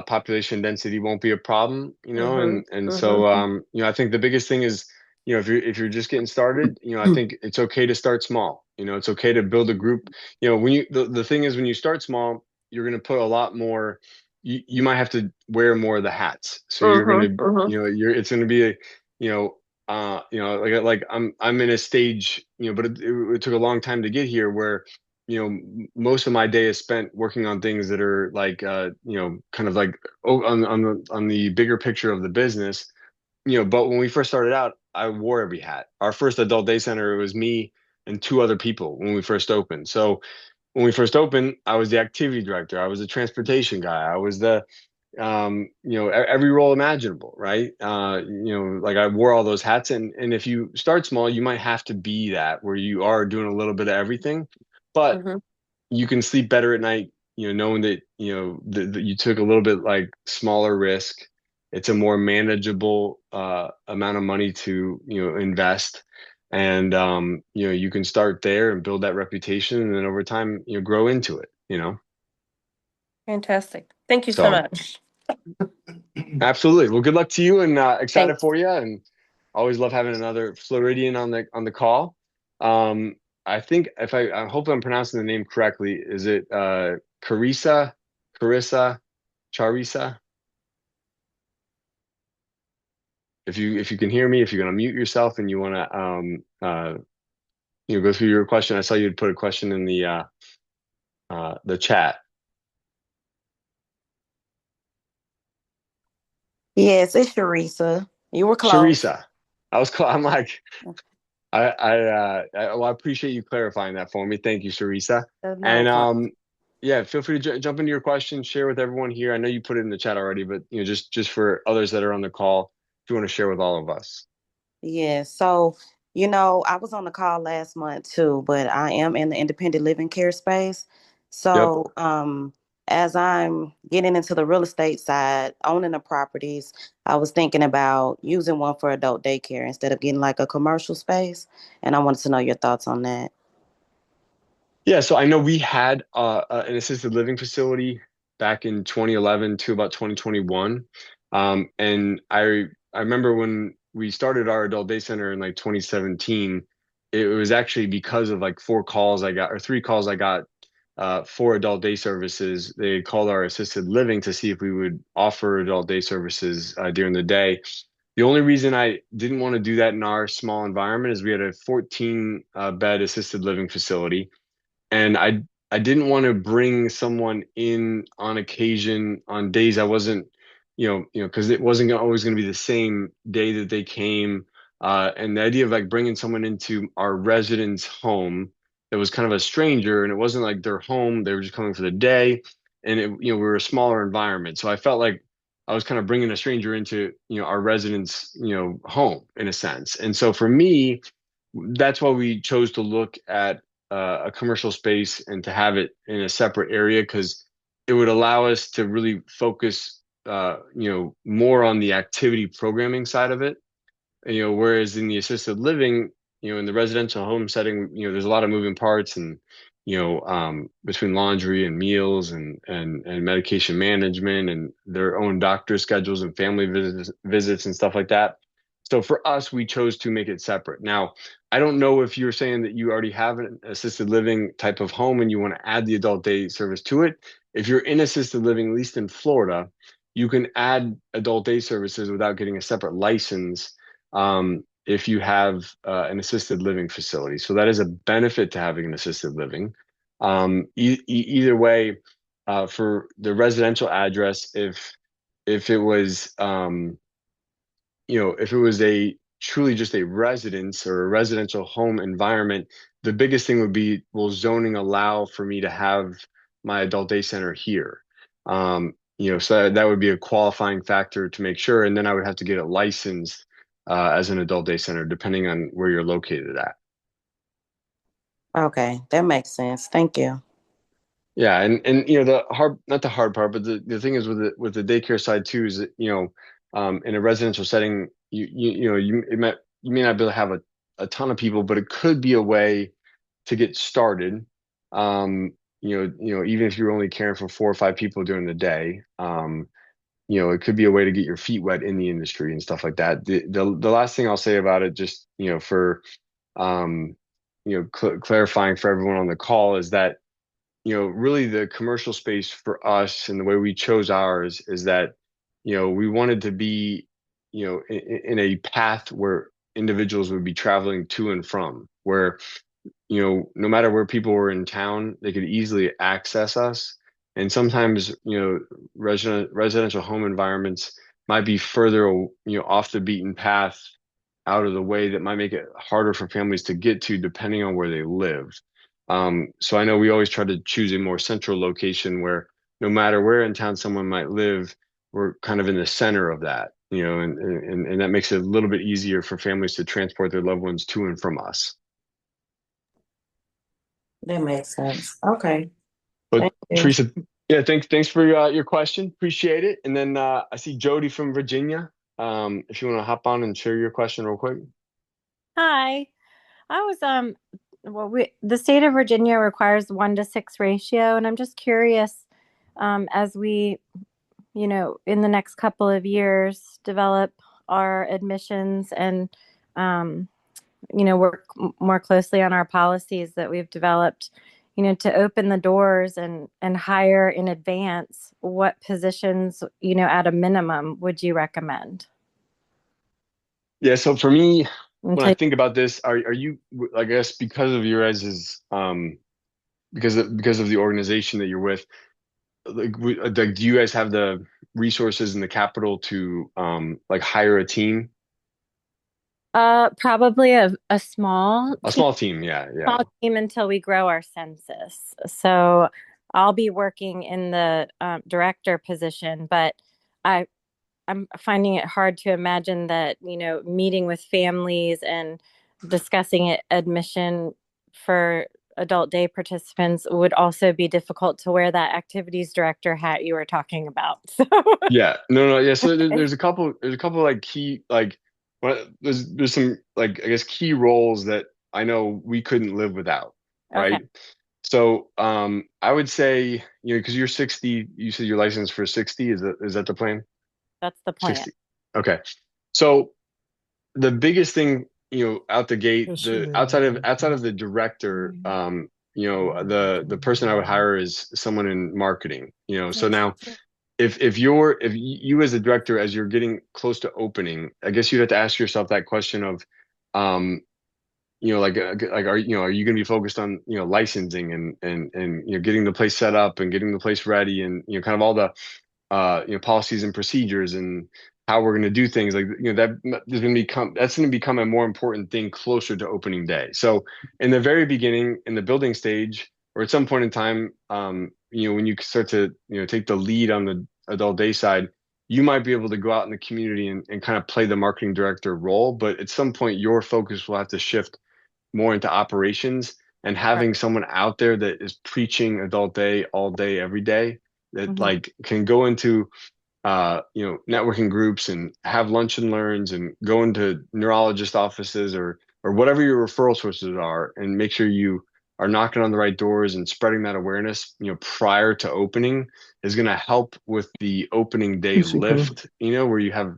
Population density won't be a problem, Mm-hmm. and so Mm-hmm. I think the biggest thing is, if you're just getting started, I think it's okay to start small. It's okay to build a group. The thing is, when you start small, you're going to put a lot more, you might have to wear more of the hats. So you're going Mm-hmm. to, Mm-hmm. it's going to be you know, like I'm in a stage, but it took a long time to get here where, most of my day is spent working on things that are like, kind of like, on the bigger picture of the business. But when we first started out, I wore every hat. Our first adult day center, it was me and two other people when we first opened. So when we first opened, I was the activity director. I was the transportation guy. I was every role imaginable, right? Like I wore all those hats, and if you start small, you might have to be that where you are doing a little bit of everything, but Mm-hmm. you can sleep better at night, knowing that, that you took a little bit like smaller risk. It's a more manageable amount of money to, invest. And you can start there and build that reputation, and then over time, grow into it. Fantastic. Thank you so So much. absolutely. Well, good luck to you, and excited Thanks. for you, and always love having another Floridian on the call. Um, I think if I hope I'm pronouncing the name correctly. Is it Carissa, Carissa, Charissa? If you can hear me, if you're gonna mute yourself and you wanna go through your question. I saw you had put a question in the chat. Yes, it's Sharisa. You were close. Charissa. I'm like, well, I appreciate you clarifying that for me. Thank you, Charissa. That's not a And problem. yeah, feel free to jump into your question, share with everyone here. I know you put it in the chat already, but just for others that are on the call, if you want to share with all of us. Yeah, so I was on the call last month too, but I am in the independent living care space. Yep. So, as I'm getting into the real estate side, owning the properties, I was thinking about using one for adult daycare instead of getting like a commercial space. And I wanted to know your thoughts on that. Yeah, so I know we had an assisted living facility back in 2011 to about 2021. And I remember when we started our adult day center in like 2017, it was actually because of like four calls I got or three calls I got for adult day services. They called our assisted living to see if we would offer adult day services during the day. The only reason I didn't want to do that in our small environment is we had a 14 bed assisted living facility and I didn't want to bring someone in on occasion on days I wasn't, because it wasn't always going to be the same day that they came. And the idea of like bringing someone into our residence home that was kind of a stranger, and it wasn't like their home; they were just coming for the day, and we were a smaller environment, so I felt like I was kind of bringing a stranger into, our residence, home in a sense. And so for me, that's why we chose to look at a commercial space and to have it in a separate area because it would allow us to really focus, more on the activity programming side of it. Whereas in the assisted living, in the residential home setting, there's a lot of moving parts and, between laundry and meals and medication management and their own doctor schedules and family visits and stuff like that. So for us, we chose to make it separate. Now, I don't know if you're saying that you already have an assisted living type of home and you want to add the adult day service to it. If you're in assisted living, at least in Florida, you can add adult day services without getting a separate license if you have an assisted living facility. So that is a benefit to having an assisted living. Either way, for the residential address, if it was if it was a truly just a residence or a residential home environment, the biggest thing would be, will zoning allow for me to have my adult day center here? So that would be a qualifying factor to make sure. And then I would have to get it licensed as an adult day center, depending on where you're located at. Okay, that makes sense. Thank you. Yeah, and the hard, not the hard part, but the thing is with the daycare side too is that in a residential setting you may not be able to have a ton of people, but it could be a way to get started. Even if you're only caring for four or five people during the day, it could be a way to get your feet wet in the industry and stuff like that. The last thing I'll say about it, just for clarifying for everyone on the call, is that really the commercial space for us and the way we chose ours is that, we wanted to be, in a path where individuals would be traveling to and from, where, no matter where people were in town, they could easily access us. And sometimes, residential home environments might be further, off the beaten path, out of the way, that might make it harder for families to get to depending on where they live. So I know we always try to choose a more central location where no matter where in town someone might live, we're kind of in the center of that, and that makes it a little bit easier for families to transport their loved ones to and from us. That makes sense. Okay. But Thank you. Teresa, yeah, thanks for your question. Appreciate it. And then I see Jody from Virginia. If you want to hop on and share your question real quick. Hi. I was the state of Virginia requires 1-to-6 ratio, and I'm just curious, as we, in the next couple of years develop our admissions and work more closely on our policies that we've developed, to open the doors and hire in advance, what positions, at a minimum would you recommend? Yeah, so for me, when I Until think about this, are you, I guess, because of your guys's because of the organization that you're with, like, do you guys have the resources and the capital to like hire a team? Probably a small A team, small team, yeah. until we grow our census. So I'll be working in the director position, but I'm finding it hard to imagine that, meeting with families and discussing admission for adult day participants would also be difficult to wear that activities director hat you were talking about. So, Yeah, no, yeah. So there's a couple like key, like, there's some, like, I guess, key roles that I know we couldn't live without, okay. right? So I would say, because you're 60, you said you're licensed for 60. Is that the plan? That's the plan. 60. Okay. So the biggest thing, out the gate, the outside of the director, the person I would hire is someone in marketing. So now if you as a director, as you're getting close to opening, I guess you'd have to ask yourself that question of, um, like are you going to be focused on licensing and getting the place set up and getting the place ready and kind of all the policies and procedures and how we're going to do things, like that's going to become a more important thing closer to opening day. So in the very beginning, in the building stage, or at some point in time, when you start to take the lead on the adult day side, you might be able to go out in the community and kind of play the marketing director role. But at some point, your focus will have to shift more into operations and Right. having someone out there that is preaching adult day all day, every day, that Mhm. like can go into networking groups and have lunch and learns and go into neurologist offices or whatever your referral sources are, and make sure you are knocking on the right doors and spreading that awareness, prior to opening, is going to help with the opening day lift, where you have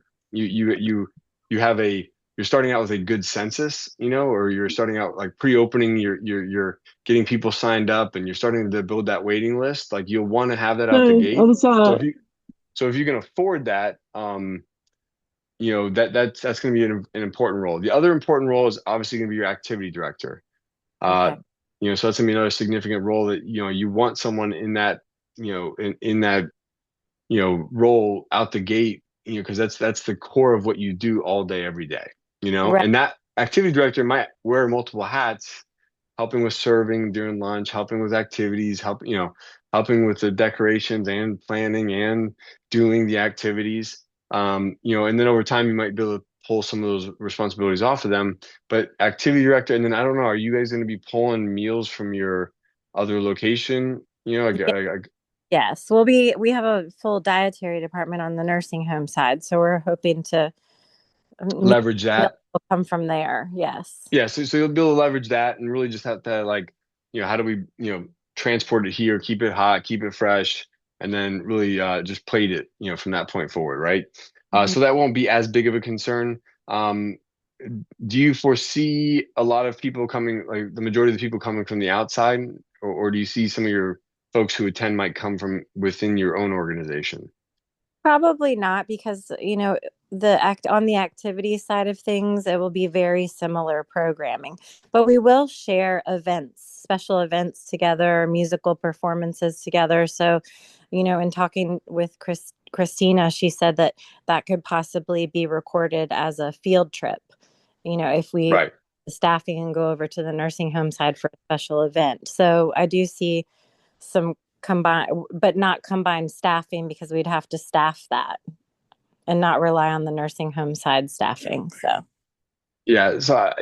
you're starting out with a good census, or you're starting out like pre-opening, you're getting people signed up and you're starting to build that waiting list. Like you'll want to have that out the gate. So if you can afford that, that's going to be an important role. The other important role is obviously going to be your activity director. Uh, Okay. so that's going to be another significant role that, you want someone in that, in that, role out the gate, because that's the core of what you do all day, every day, Right. and that activity director might wear multiple hats, helping with serving during lunch, helping with activities, helping with the decorations and planning and doing the activities. And then over time you might be able to pull some of those responsibilities off of them. But activity director, and then I don't know, are you guys going to be pulling meals from your other location? Yeah. Yes. We have a full dietary department on the nursing home side, so we're hoping to meals leverage that. will come from there. Yes. Yeah, so you'll be able to leverage that and really just have to, like, how do we, transport it here, keep it hot, keep it fresh, and then really just plate it, from that point forward, right? Mhm. So that won't be as big of a concern. Do you foresee a lot of people coming, like the majority of the people coming from the outside, or do you see some of your folks who attend might come from within your own organization? Probably not because, the act on the activity side of things, it will be very similar programming. But we will share events, special events together, musical performances together. So, in talking with Christina, she said that that could possibly be recorded as a field trip. If we Right. staffing and go over to the nursing home side for a special event. So I do see some combine, but not combined staffing because we'd have to staff that and not rely on the nursing home side staffing. So, Yeah. So,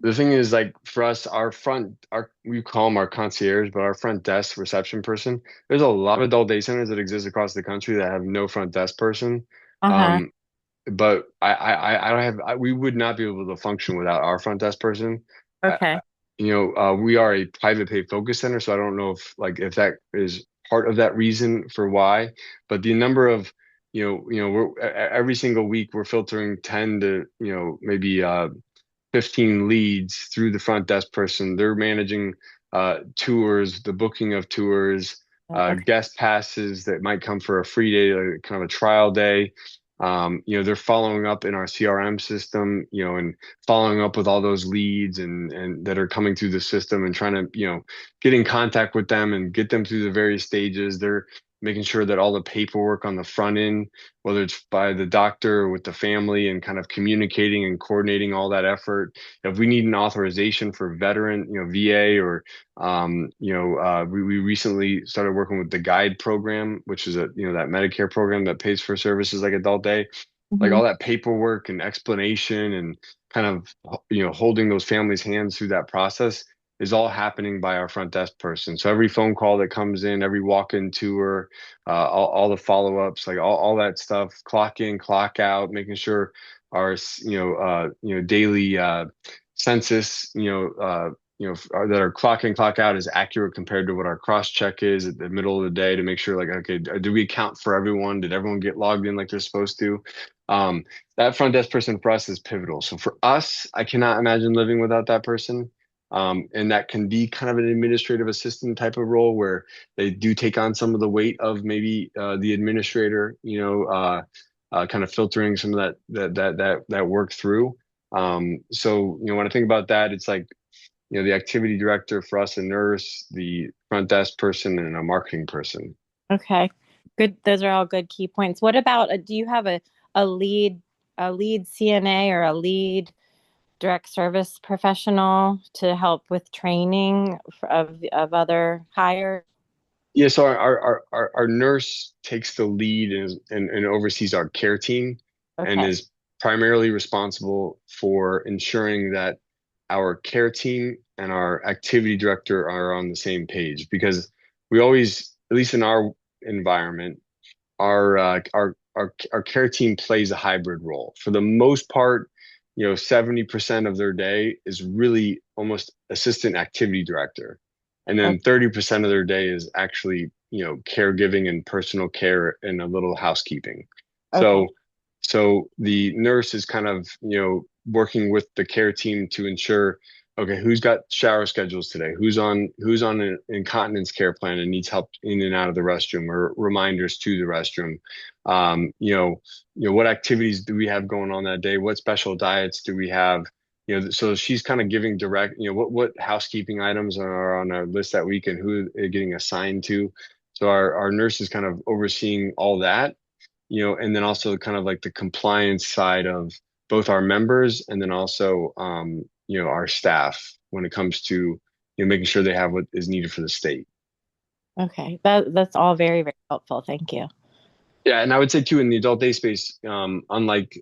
the thing is, like, for us, we call them our concierge, but our front desk reception person, there's a lot of adult day centers that exist across the country that have no front desk person. uh-huh. Um, but I don't have, we would not be able to function without our front desk person. Okay. We are a private pay focus center, so I don't know if that is part of that reason for why, but the number of, every single week we're filtering 10 to, maybe 15 leads through the front desk person. They're managing tours, the booking of tours, Okay. guest passes that might come for a free day, like kind of a trial day. They're following up in our CRM system, and following up with all those leads and that are coming through the system and trying to, get in contact with them and get them through the various stages. They're making sure that all the paperwork on the front end, whether it's by the doctor or with the family, and kind of communicating and coordinating all that effort. If we need an authorization for veteran, VA, or we recently started working with the Guide program, which is that Medicare program that pays for services like adult day, like Mm-hmm. all that paperwork and explanation and kind of holding those families' hands through that process is all happening by our front desk person. So every phone call that comes in, every walk-in tour, all the follow-ups, like all that stuff, clock in, clock out, making sure our daily census, that our clock in, clock out is accurate compared to what our cross check is at the middle of the day to make sure like, okay, do we account for everyone? Did everyone get logged in like they're supposed to? That front desk person for us is pivotal. So for us, I cannot imagine living without that person. And that can be kind of an administrative assistant type of role where they do take on some of the weight of maybe the administrator, kind of filtering some of that work through. So when I think about that, it's like the activity director for us, a nurse, the front desk person, and a marketing person. Okay. Good. Those are all good key points. What about do you have a lead CNA or a lead direct service professional to help with training of other hires? Yeah, so our nurse takes the lead and oversees our care team and Okay. is primarily responsible for ensuring that our care team and our activity director are on the same page because we always, at least in our environment, our care team plays a hybrid role. For the most part, 70% of their day is really almost assistant activity director. And then 30% of their day is actually, caregiving and personal care and a little housekeeping. Okay. So the nurse is kind of, working with the care team to ensure, okay, who's got shower schedules today? Who's on an incontinence care plan and needs help in and out of the restroom or reminders to the restroom? What activities do we have going on that day? What special diets do we have? So she's kind of giving direct, what housekeeping items are on our list that week and who they're getting assigned to. So our nurse is kind of overseeing all that, and then also kind of like the compliance side of both our members and then also, our staff when it comes to, making sure they have what is needed for the state. Okay. That's all very, very helpful. Thank you. Yeah, and I would say too, in the adult day space, unlike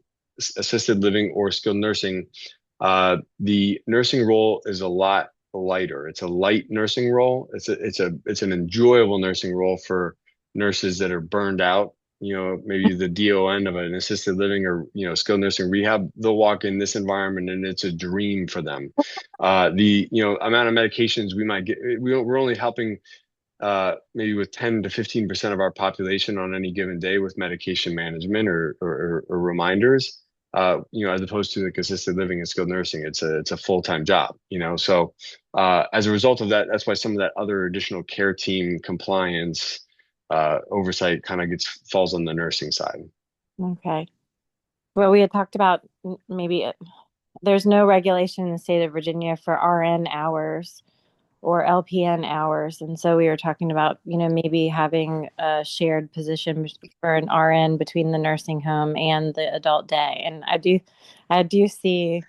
assisted living or skilled nursing, the nursing role is a lot lighter. It's a light nursing role. It's an enjoyable nursing role for nurses that are burned out. Maybe the DON of an assisted living or skilled nursing rehab. They'll walk in this environment and it's a dream for them. The amount of medications we might get, we're only helping maybe with 10 to 15% of our population on any given day with medication management or reminders, as opposed to like assisted living and skilled nursing. It's a full-time job, So as a result of that, that's why some of that other additional care team compliance oversight kind of falls on the nursing side. Okay. Well, we had talked about maybe there's no regulation in the state of Virginia for RN hours or LPN hours. And so we were talking about, maybe having a shared position for an RN between the nursing home and the adult day. And I do see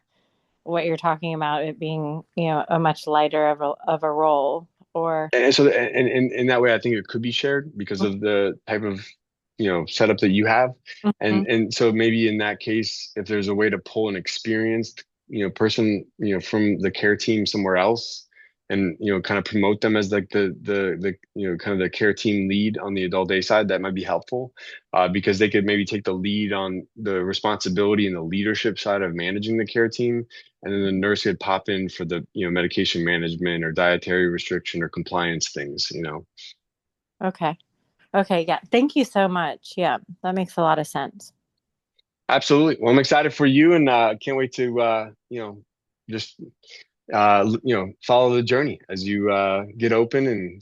what you're talking about, it being, a much lighter of a role or. And so, and in that way, I think it could be shared because of the type of, setup that you have. Mhm. And so maybe in that case, if there's a way to pull an experienced, person, from the care team somewhere else and, kind of promote them as like the kind of the care team lead on the adult day side, that might be helpful because they could maybe take the lead on the responsibility and the leadership side of managing the care team. And then the nurse could pop in for the, medication management or dietary restriction or compliance things. Okay. Okay. Yeah. Thank you so much. Yeah. That makes a lot of sense. Absolutely. Well, I'm excited for you and can't wait to, just, follow the journey as you get open and,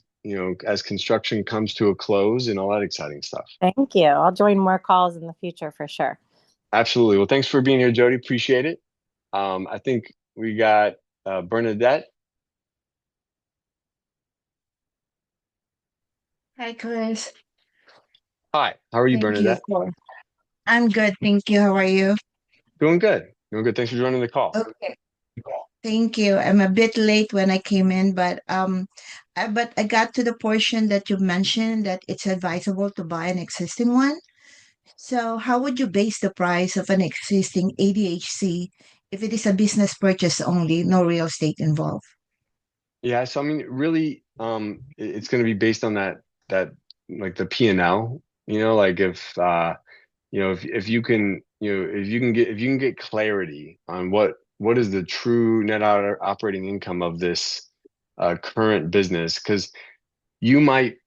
as construction comes to a close and all that exciting stuff. Thank you. I'll join more calls in the future for sure. Absolutely. Well, thanks for being here, Jody. Appreciate it. I think we got Bernadette. Hi, Kris. Hi, how are you, Thank you Bernadette? I'm good, thank you. How are you? Doing good. Doing good. Thanks for joining the call. Okay. Thank you. I'm a bit late when I came in, but I got to the portion that you mentioned that it's advisable to buy an existing one. So, how would you base the price of an existing ADHC if it is a business purchase only, no real estate involved? Yeah, so I mean, really, it's going to be based on that like the P&L, like if you can get clarity on what what is the true net operating income of this current business? Because you might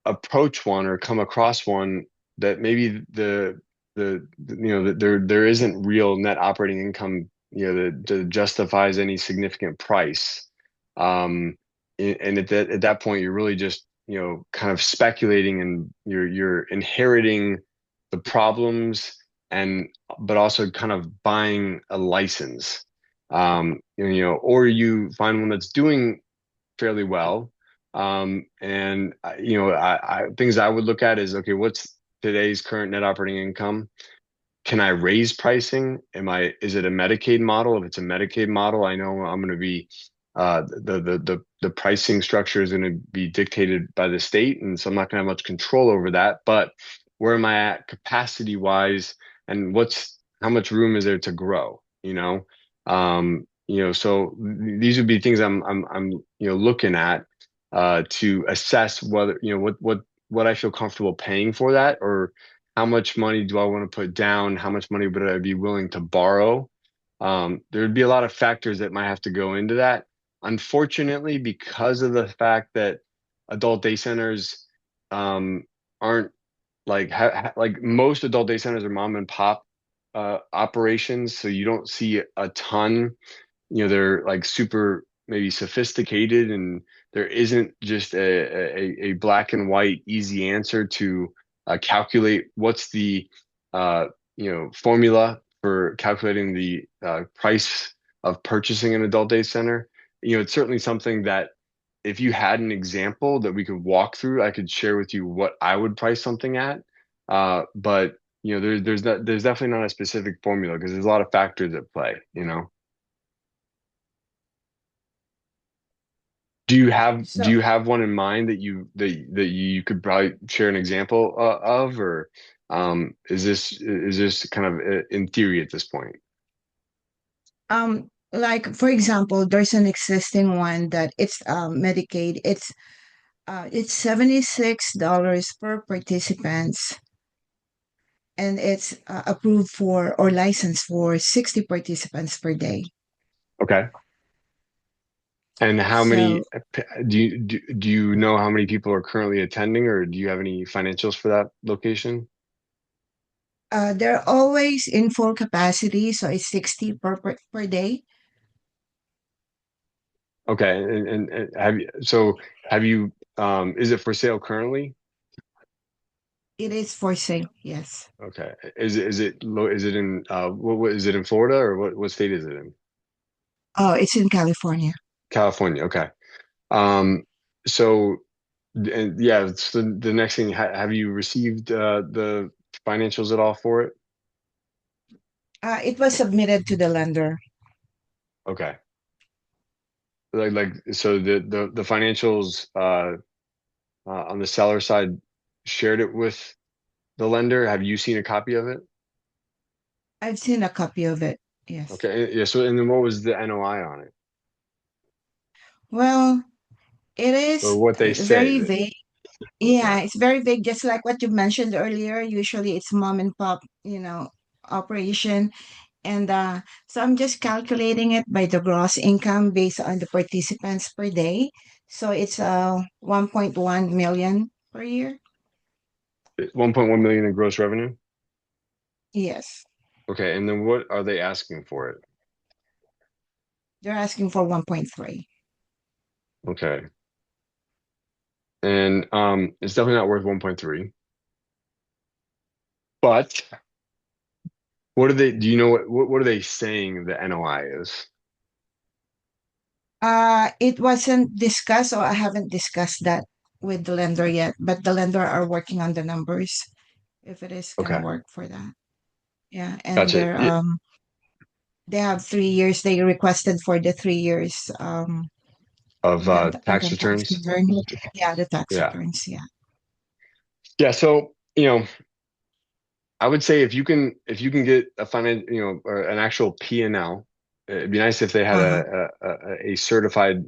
approach one or come across one that maybe that there isn't real net operating income, that justifies any significant price. And at that point, you're really just, kind of speculating, and you're inheriting the problems, and but also kind of buying a license. Or you find one that's doing fairly well. And things I would look at is, okay, what's today's current net operating income? Can I raise pricing? Is it a Medicaid model? If it's a Medicaid model, I know I'm going to be the pricing structure is going to be dictated by the state, and so I'm not going to have much control over that. But where am I at capacity wise, and how much room is there to grow? So these would be things I'm looking at to assess whether what I feel comfortable paying for that, or how much money do I want to put down? How much money would I be willing to borrow? There would be a lot of factors that might have to go into that. Unfortunately, because of the fact that adult day centers aren't like most adult day centers are mom and pop operations, so you don't see a ton. They're like super maybe sophisticated, and there isn't just a black and white easy answer to calculate what's the formula for calculating the price of purchasing an adult day center. It's certainly something that if you had an example that we could walk through, I could share with you what I would price something at. But there's definitely not a specific formula, because there's a lot of factors at play. Do So, you have one in mind that you could probably share an example of, or is this kind of in theory at this point? like for example, there's an existing one that it's Medicaid. It's $76 per participants, and it's approved for or licensed for 60 participants per day. Okay. And how So many do you know how many people are currently attending, or do you have any financials for that location? they're always in full capacity, so it's 60 per day. Okay. And is it for sale currently? It is for sale, yes. Okay. Is it in what is it in Florida, or what state is it in? Oh, it's in California. California. Okay. Um, so and yeah, so the next thing, have you received the financials at all for it? It was submitted to the lender. Okay. So the financials on the seller side shared it with the lender. Have you seen a copy of it? I've seen a copy of it. Yes. Okay. Yeah. So, and then what was the NOI on it, Well, it or is what they say very that? vague. Yeah, Yeah. it's very vague, just like what you mentioned earlier. Usually it's mom and pop, operation. And so I'm just calculating it by the gross income based on the participants per day. So it's 1.1 million per year. 1.1 million in gross revenue. Yes. Okay. And then what are they asking for it? They're asking for 1.3. Okay. And it's definitely not worth 1.3. But do you know what are they saying the NOI is? It wasn't discussed, or I haven't discussed that with the lender yet, but the lender are working on the numbers if it is gonna Okay. work for that. Yeah, and Gotcha. Yeah, they have 3 years. They requested for the 3 years of tax income tax returns. return. Yeah, the tax Yeah. returns. Yeah. Yeah. So, I would say if you can get a or an actual P&L, it'd be nice if they had Uh-huh. a certified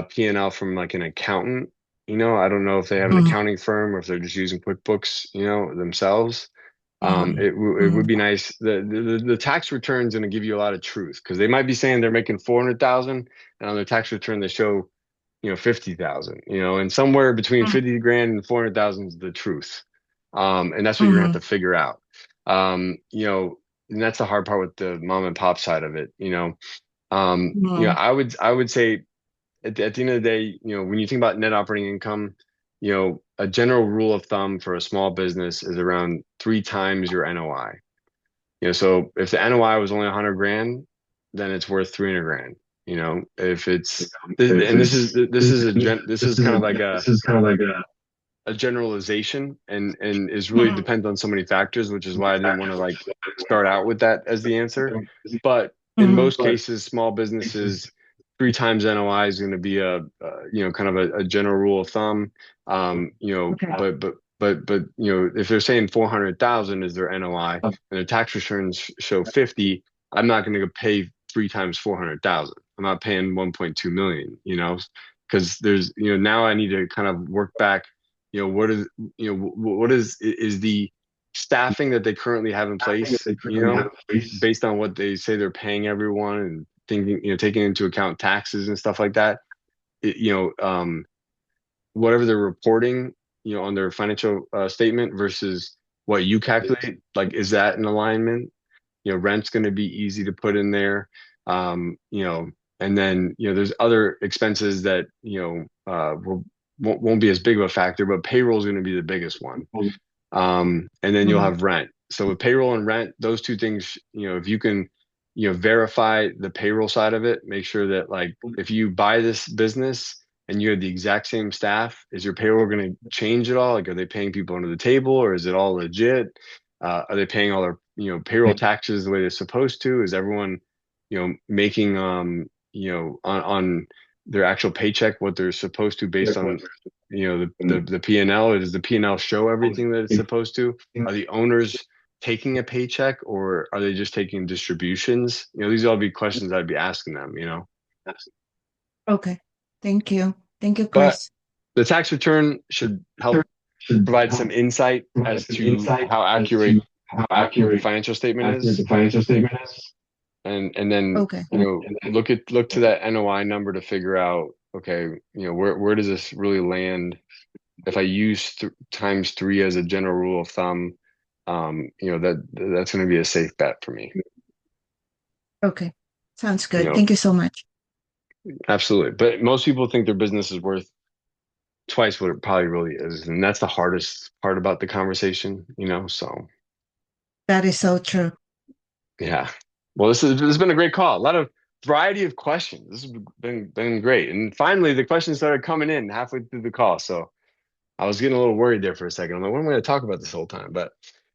P&L from like an accountant. I don't know if they have an Mhm. accounting firm, or if they're just using QuickBooks, themselves. It would be nice. The tax return is going to give you a lot of truth because they might be saying they're making 400,000, and on their tax return they show 50,000, and somewhere between 50 grand and 400,000 is the truth. And that's what you're gonna have to figure out. And that's the hard part with the mom and pop side of it. I would say at the end of the day, when you think about net operating income, a general rule of thumb for a small business is around 3 times your NOI. So if the NOI was only 100 grand, then it's worth 300 grand. If it's and this is kind of like a generalization and is really depends on so many factors, which is why I didn't want to like start out with that as the answer. But in most cases, small businesses, 3 times NOI is going to be a kind of a general rule of thumb. But if they're saying 400,000 is their NOI and their tax returns show 50, I'm not going to pay 3 times 400,000. I'm not paying 1.2 million, because there's, now I need to kind of work back, what is the staffing that they currently have in place, based on what they say they're paying everyone and thinking, taking into account taxes and stuff like that. Whatever they're reporting, on their financial statement versus what you calculate, like, is that in alignment? Rent's going to be easy to put in there. And then, there's other expenses that, won't be as big of a factor, but payroll is going to be the biggest one. And then you'll have rent. So with payroll and rent, those two things, if you can, verify the payroll side of it, make sure that, like, if you buy this business and you have the exact same staff, is your payroll going to change at all? Like, are they paying people under the table, or is it all legit? Are they paying all their, payroll taxes the way they're supposed to? Is everyone, making, on their actual paycheck what they're supposed to based on, the P&L? Does the P&L show everything that it's supposed to? Are the owners taking a paycheck, or are they just taking distributions? These will all be questions I'd be asking them, Okay. Thank you. Thank you, But Kris. the tax return should help provide some insight as to how accurate your financial statement is. And then, Okay. look to that NOI number to figure out, okay, where does this really land? If I use times 3 as a general rule of thumb, that's going to be a safe bet for me. Okay. Sounds good. Thank you so much. Absolutely. But most people think their business is worth twice what it probably really is. And that's the hardest part about the conversation, so. That is so true. Yeah. Well, this has been a great call. A lot of variety of questions. This has been great. And finally, the questions started coming in halfway through the call. So I was getting a little worried there for a second. I'm like, what am I going to talk about this whole time? But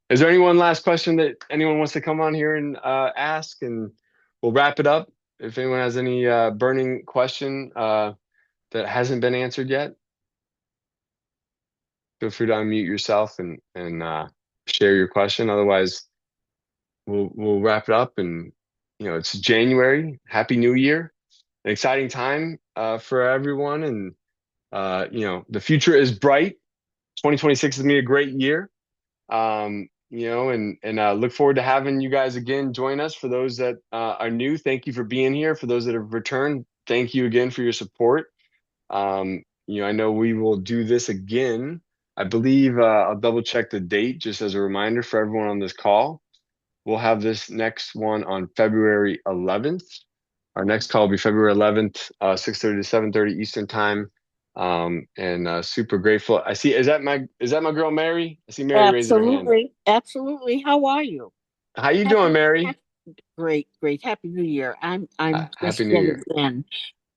is there any one last question that anyone wants to come on here and ask? And we'll wrap it up. If anyone has any burning question that hasn't been answered yet, feel free to unmute yourself and share your question. Otherwise, we'll wrap it up. And it's January. Happy New Year! An exciting time for everyone, and the future is bright. 2026 is gonna be a great year. And look forward to having you guys again join us. For those that are new, thank you for being here. For those that have returned, thank you again for your support. I know we will do this again. I believe I'll double check the date just as a reminder for everyone on this call. We'll have this next one on February 11th. Our next call will be February 11th, 6:30 to 7:30 Eastern time. And super grateful. I see. Is that my girl Mary? I see Mary raising her hand. Absolutely. How are you? How you doing, Mary? Great. Happy New Year. I'm just Happy New Year. getting in.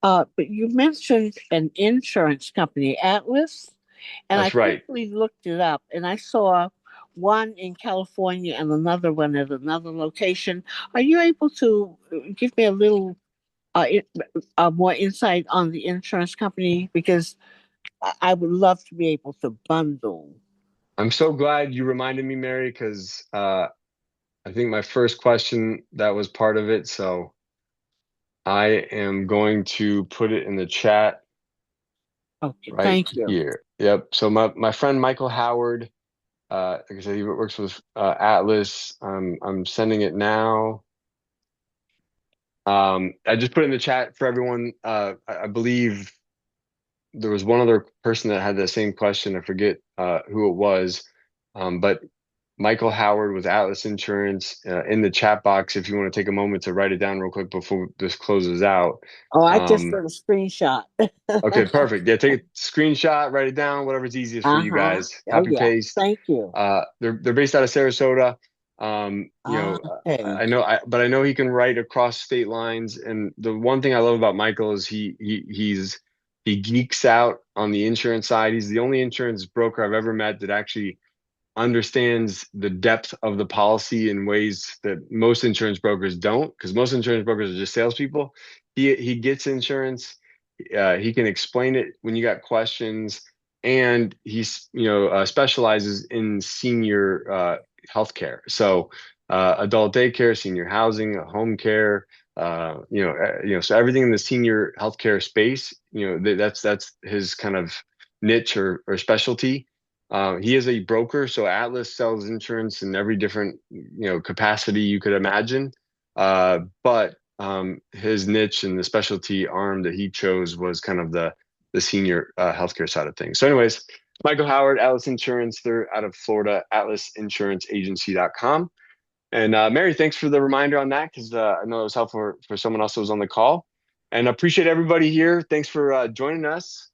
But you mentioned an insurance company, Atlas, and That's I right. quickly looked it up, and I saw one in California and another one at another location. Are you able to give me a little more insight on the insurance company? Because I would love to be able to bundle. I'm so glad you reminded me, Mary, because I think my first question, that was part of it. So I am going to put it in the chat. Okay, right thank you. Here. Yep. So my friend Michael Howard like I said, he works with Atlas. I'm sending it now. I just put it in the chat for everyone. I believe there was one other person that had the same question. I forget who it was, but Michael Howard with Atlas Insurance in the chat box. If you want to take a moment to write it down real quick before this closes out. Oh, I just did a screenshot. Okay, perfect. Yeah, take a screenshot, write it down, whatever's easiest for you Uh-huh. guys. Oh Copy yeah. paste. Thank you. They're based out of Sarasota. Okay. But I know he can write across state lines. And the one thing I love about Michael is he geeks out on the insurance side. He's the only insurance broker I've ever met that actually understands the depth of the policy in ways that most insurance brokers don't, because most insurance brokers are just salespeople. He gets insurance. He can explain it when you got questions, and he's specializes in senior healthcare. So adult daycare, senior housing, home care. So everything in the senior healthcare space. That's his kind of niche or specialty. He is a broker, so Atlas sells insurance in every different capacity you could imagine. But his niche and the specialty arm that he chose was kind of the senior healthcare side of things. So, anyways, Michael Howard, Atlas Insurance, they're out of Florida, atlasinsuranceagency.com. And Mary, thanks for the reminder on that, because I know it was helpful for someone else that was on the call. And I appreciate everybody here. Thanks for joining us.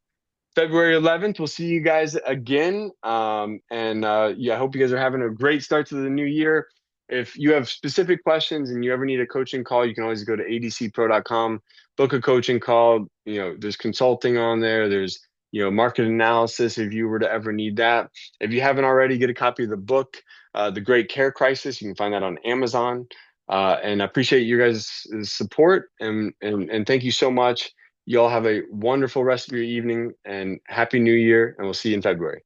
February 11th, we'll see you guys again. I hope you guys are having a great start to the new year. If you have specific questions and you ever need a coaching call, you can always go to adcpro.com, book a coaching call. There's consulting on there. There's, market analysis if you were to ever need that. If you haven't already, get a copy of the book, The Great Care Crisis. You can find that on Amazon. And I appreciate you guys' support and thank you so much. You all have a wonderful rest of your evening and Happy New Year, and we'll see you in February.